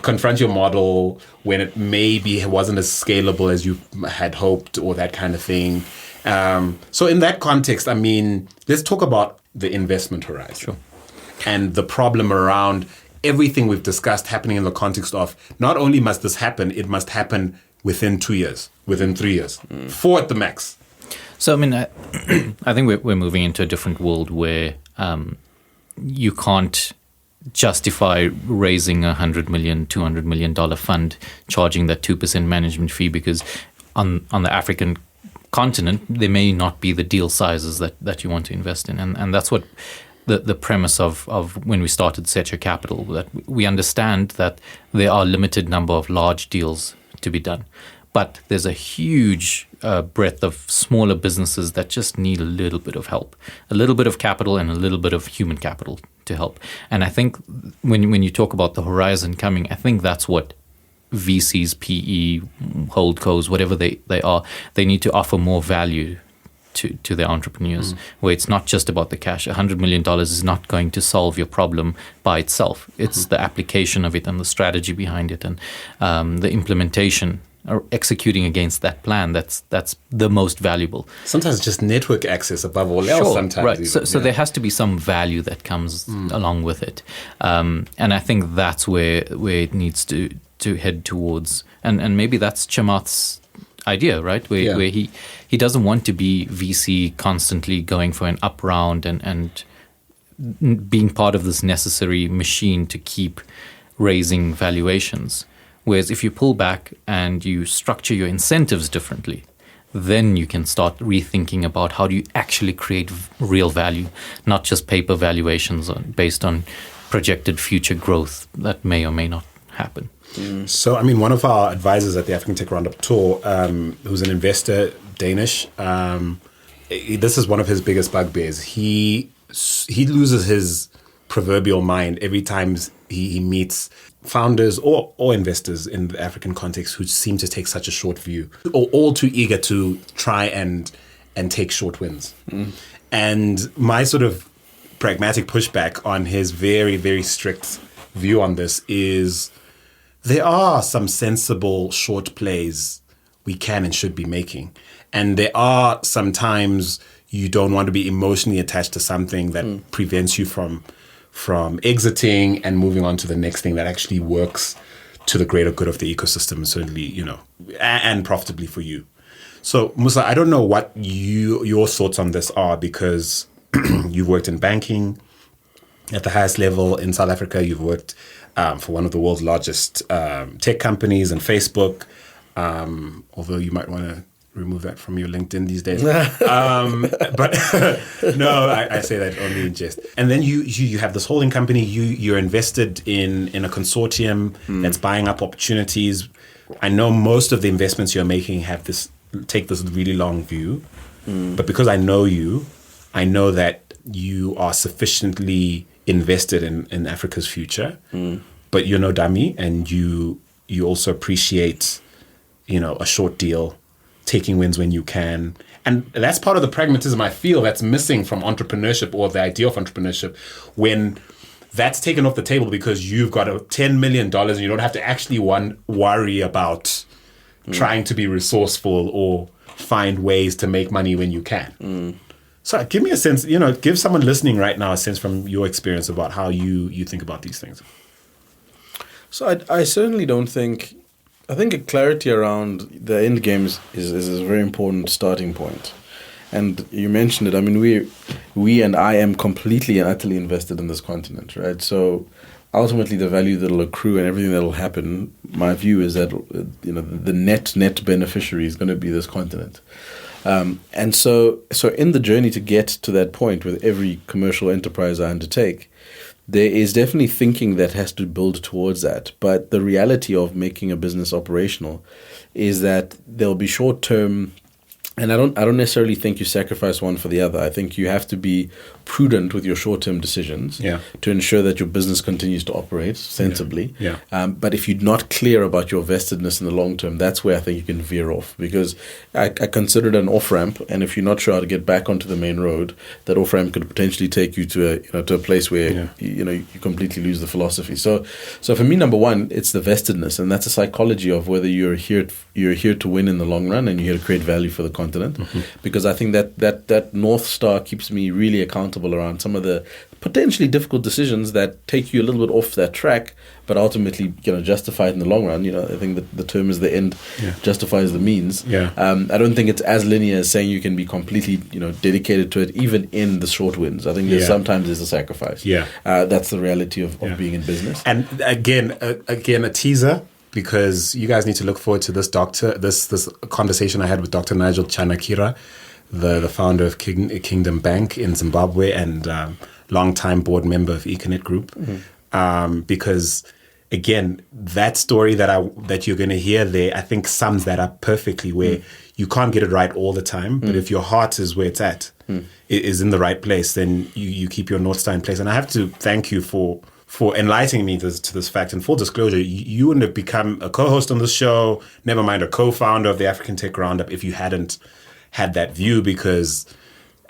confront your model when it maybe wasn't as scalable as you had hoped, or that kind of thing. So in that context, I mean, let's talk about the investment horizon. Sure. And the problem around everything we've discussed happening in the context of not only must this happen, it must happen within 2 years, within 3 years, 4 at the max. So, I mean, I think we're moving into a different world where you can't justify raising $100 million, $200 million fund, charging that 2% management fee, because on the African continent, there may not be the deal sizes that you want to invest in. And that's what the premise of when we started Secha Capital, that we understand that there are a limited number of large deals to be done. But there's a huge breadth of smaller businesses that just need a little bit of help, a little bit of capital and a little bit of human capital to help. And I think when you talk about the horizon coming, I think that's what VCs, PE, holdcos, whatever they are, they need to offer more value to their entrepreneurs, where it's not just about the cash. $100 million is not going to solve your problem by itself. It's the application of it and the strategy behind it, and the implementation or executing against that plan that's the most valuable. Sometimes just network access above all else. Sometimes, right? So there has to be some value that comes along with it, and I think that's where it needs to head towards, and maybe that's Chamath's idea, right? Where he doesn't want to be VC constantly going for an up round and being part of this necessary machine to keep raising valuations. Whereas if you pull back and you structure your incentives differently, then you can start rethinking about how do you actually create real value, not just paper valuations based on projected future growth that may or may not happen. So, I mean, one of our advisors at the African Tech Roundup Tour, who's an investor, Danish, this is one of his biggest bugbears. He loses his proverbial mind every time he meets founders or investors in the African context who seem to take such a short view, or all too eager to try and take short wins. And my sort of pragmatic pushback on his very, very strict view on this is there are some sensible short plays we can and should be making. And there are sometimes you don't want to be emotionally attached to something that prevents you from exiting and moving on to the next thing that actually works to the greater good of the ecosystem, certainly, and profitably for you. So, Musa, I don't know what your thoughts on this are, because you've worked in banking at the highest level in South Africa. You've worked for one of the world's largest tech companies and Facebook, although you might want to remove that from your LinkedIn these days. But no, I say that only in jest. And then you have this holding company. You're invested in a consortium that's buying up opportunities. I know most of the investments you're making take this really long view. But because I know you, I know that you are sufficiently invested in Africa's future. But you're no dummy, and you also appreciate, a short deal, taking wins when you can. And that's part of the pragmatism I feel that's missing from entrepreneurship, or the idea of entrepreneurship, when that's taken off the table because you've got $10 million and you don't have to actually worry about trying to be resourceful or find ways to make money when you can. So give me a sense, give someone listening right now a sense from your experience about how you think about these things. So I certainly don't think, I think a clarity around the end games is a very important starting point. And you mentioned it. I mean, we and I am completely and utterly invested in this continent, right? So ultimately, the value that'll accrue and everything that'll happen, my view is that the net beneficiary is going to be this continent. And so in the journey to get to that point with every commercial enterprise I undertake, there is definitely thinking that has to build towards that. But the reality of making a business operational is that there'll be short-term. And I don't necessarily think you sacrifice one for the other. I think you have to be prudent with your short-term decisions to ensure that your business continues to operate sensibly. But if you're not clear about your vestedness in the long term, that's where I think you can veer off. Because I consider it an off-ramp, and if you're not sure how to get back onto the main road, that off-ramp could potentially take you to a place where you completely lose the philosophy. So for me, number one, it's the vestedness, and that's a psychology of whether you're here to win in the long run and you're here to create value for the continent. Because I think that North Star keeps me really accountable around some of the potentially difficult decisions that take you a little bit off that track, but ultimately justify it in the long run. I think that the term is the end justifies the means. I don't think it's as linear as saying you can be completely dedicated to it even in the short wins. I think sometimes there's a sacrifice. That's the reality of being in business. And again a teaser, because you guys need to look forward to this conversation I had with Dr. Nigel Chanakira, the founder of Kingdom Bank in Zimbabwe and longtime board member of Econet Group. Because again, that story that you're going to hear there, I think sums that up perfectly, where you can't get it right all the time, but if your heart is where it's at, is in the right place, then you keep your North Star in place. And I have to thank you for enlightening me to this fact. And full disclosure, you wouldn't have become a co-host on this show, never mind a co-founder of the African Tech Roundup, if you hadn't had that view. Because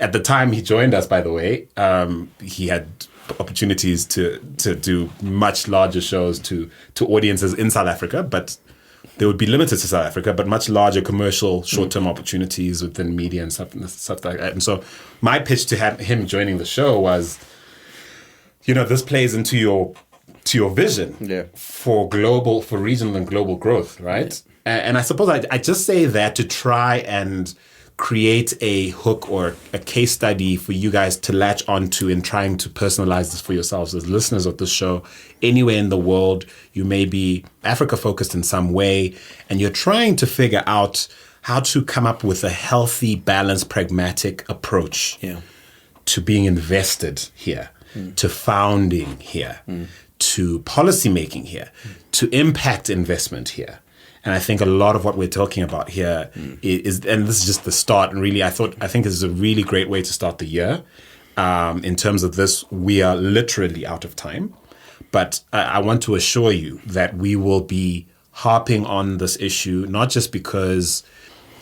at the time he joined us, by the way, he had opportunities to do much larger shows to audiences in South Africa, but they would be limited to South Africa, but much larger commercial short-term opportunities within media and stuff like that. And so my pitch to him joining the show was, this plays into your vision for regional and global growth, right? And I suppose I just say that to try and create a hook or a case study for you guys to latch onto in trying to personalize this for yourselves as listeners of this show. Anywhere in the world, you may be Africa focused in some way, and you're trying to figure out how to come up with a healthy, balanced, pragmatic approach to being invested here. To founding here, to policymaking here, to impact investment here. And I think a lot of what we're talking about here is, and this is just the start, and really I think this is a really great way to start the year. In terms of this, we are literally out of time. But I want to assure you that we will be harping on this issue, not just because,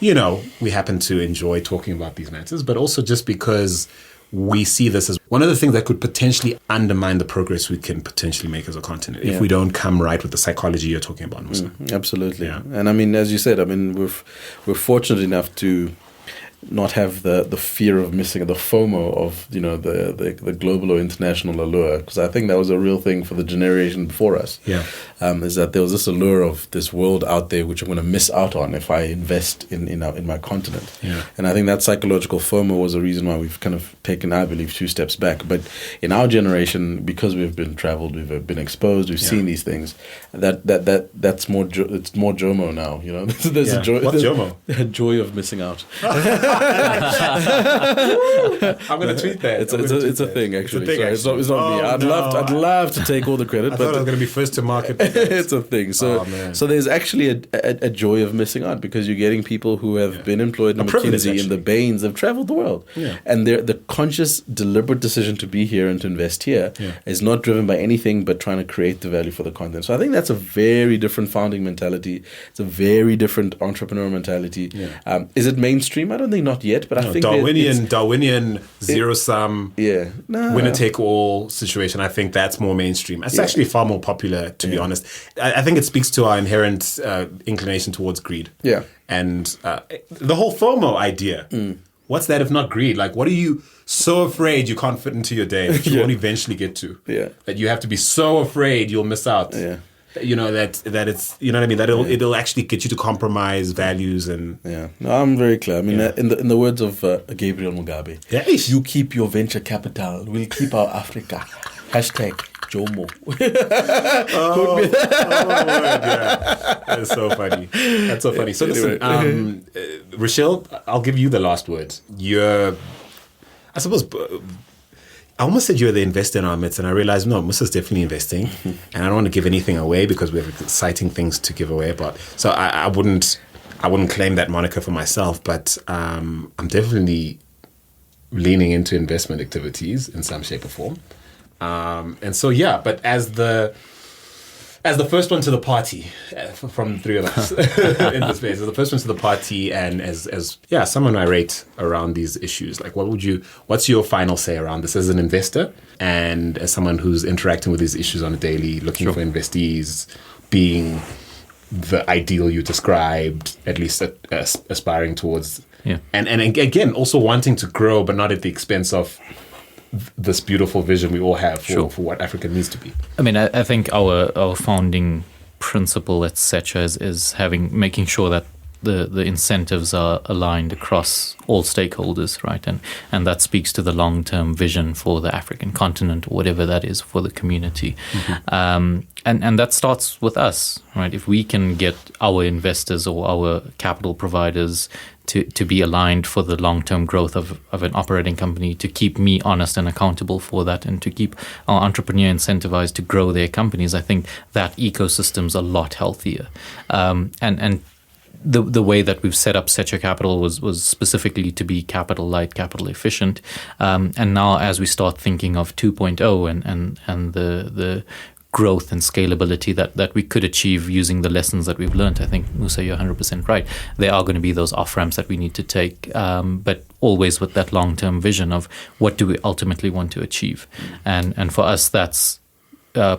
we happen to enjoy talking about these matters, but also just because we see this as one of the things that could potentially undermine the progress we can potentially make as a continent if we don't come right with the psychology you're talking about, Musa. Absolutely. And I mean, as you said, we're fortunate enough to not have the fear of missing, the FOMO of the global or international allure, because I think that was a real thing for the generation before us. Is that there was this allure of this world out there which I'm going to miss out on if I invest in my continent. And I think that psychological FOMO was a reason why we've kind of taken, I believe, 2 steps back. But in our generation, because we've been traveled, we've been exposed, we've seen these things. That's more it's more JOMO now. There's a joy. What's JOMO? A joy of missing out. I'm going to tweet that. It's a thing, actually. It's not me. I'd love to take all the credit. I thought I was going to be first to market. It's a thing. So there's actually a joy of missing out, because you're getting people who have been employed in McKinsey and the Bains, have traveled the world. And the conscious, deliberate decision to be here and to invest here is not driven by anything but trying to create the value for the content. So I think that's a very different founding mentality. It's a very different entrepreneur mentality. Is it mainstream? I don't think certainly not yet, but I think Darwinian zero-sum, winner-take-all situation. I think that's more mainstream. It's actually far more popular, to be honest. I think it speaks to our inherent inclination towards greed. Yeah. And the whole FOMO idea. What's that if not greed? Like, what are you so afraid you can't fit into your day that you won't eventually get to? Yeah. That you have to be so afraid you'll miss out. Yeah. You know, that it's, you know what I mean? That it'll actually get you to compromise values and... Yeah. No, I'm very clear. I mean, in the words of Gabriel Mugabe, you keep your venture capital, we'll keep our Africa. #Jomo. Oh my God. That's so funny. That's so funny. So listen, Rochelle, I'll give you the last word. I suppose... I almost said you're the investor in our midst, and I realized, no, Musa's definitely investing, and I don't want to give anything away because we have exciting things to give away. But so I wouldn't claim that moniker for myself, but I'm definitely leaning into investment activities in some shape or form. And so, but as the first one to the party from the three of us in the space, as the first one to the party, and as someone irate around these issues, like what's your final say around this as an investor and as someone who's interacting with these issues on a daily, looking for investees, being the ideal you described, at least aspiring towards, and again also wanting to grow, but not at the expense of this beautiful vision we all have for what Africa needs to be. I mean, I think our founding principle at SECHA is making sure that the incentives are aligned across all stakeholders, right? And that speaks to the long-term vision for the African continent, or whatever that is for the community. And that starts with us, right? If we can get our investors or our capital providers to be aligned for the long-term growth of an operating company, to keep me honest and accountable for that, and to keep our entrepreneur incentivized to grow their companies, I think that ecosystem's a lot healthier. And the way that we've set up SECHA Capital was specifically to be capital light, capital efficient. And now as we start thinking of 2.0 and the growth and scalability that we could achieve using the lessons that we've learned, I think, Musa, you're 100% right. There are going to be those off-ramps that we need to take, but always with that long-term vision of what do we ultimately want to achieve. And for us, that's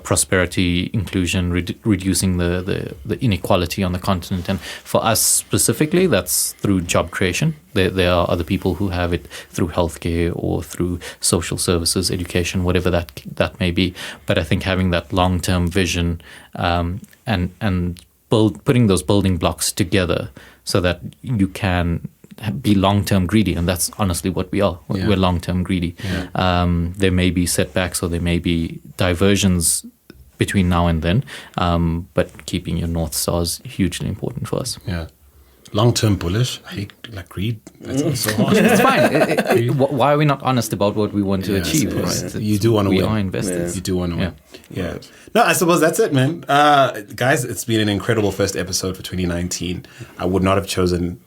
prosperity, inclusion, reducing the inequality on the continent. And for us specifically, that's through job creation. There are other people who have it through healthcare or through social services, education, whatever that may be. But I think having that long-term vision and putting those building blocks together so that you can be long-term greedy, and that's honestly what we are. We're long-term greedy. There may be setbacks or there may be diversions between now and then, but keeping your North Star is hugely important for us. Long-term bullish, I hate like greed. That's so hard. It's fine. Why are we not honest about what we want to achieve? Right? You do want to win. We are investors. You do want to win. Yeah. No, I suppose that's it, man. Guys, it's been an incredible first episode for 2019. I would not have chosen...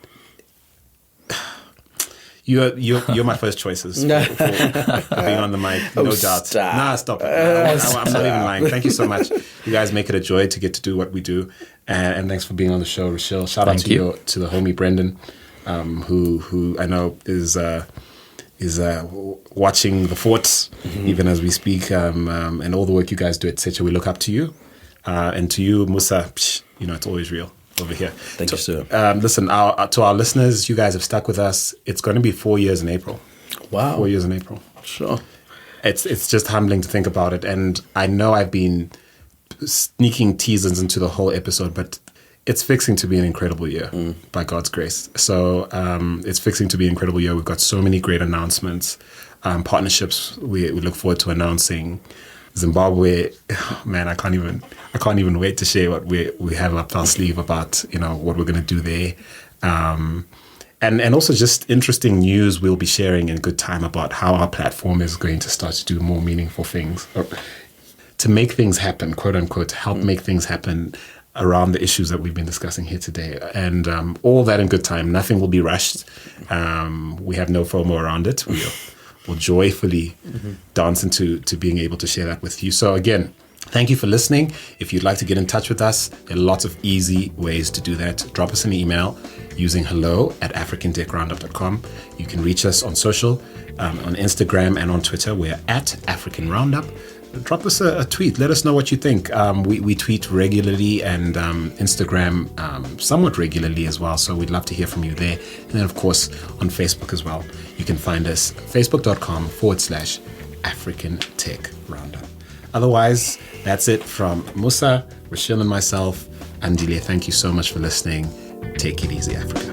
You're my first choices for being on the mic, no doubt. Stop it. I'm not even lying. Thank you so much. You guys make it a joy to get to do what we do, and thanks for being on the show, Rochelle. Shout out to the homie Brendan, who I know is watching the forts even as we speak, and all the work you guys do at SECHA. We look up to you, and to you, Musa. It's always real over here. Thank you, sir. Listen, to our listeners, you guys have stuck with us. It's going to be 4 years in April. Wow. 4 years in April. Sure. It's just humbling to think about it. And I know I've been sneaking teasers into the whole episode, but it's fixing to be an incredible year by God's grace. So it's fixing to be an incredible year. We've got so many great announcements, partnerships we look forward to announcing. Zimbabwe, man, I can't even wait to share what we have up our sleeve about, what we're going to do there. And also just interesting news we'll be sharing in good time about how our platform is going to start to do more meaningful things, or to make things happen, quote unquote, to help make things happen around the issues that we've been discussing here today. And all that in good time. Nothing will be rushed. We have no FOMO around it. We'll joyfully dance into being able to share that with you. So again, Thank you for listening. If you'd like to get in touch with us, there are lots of easy ways to do that. Drop us an email using hello@africantechroundup.com. You can reach us on social, on Instagram and on Twitter. We're at African Roundup. Drop us a tweet. Let us know what you think. We tweet regularly and Instagram somewhat regularly as well. So we'd love to hear from you there. And then, of course, on Facebook as well. You can find us facebook.com/African Tech Roundup. Otherwise, that's it from Musa, Rashil, and myself. Andile, thank you so much for listening. Take it easy, Africa.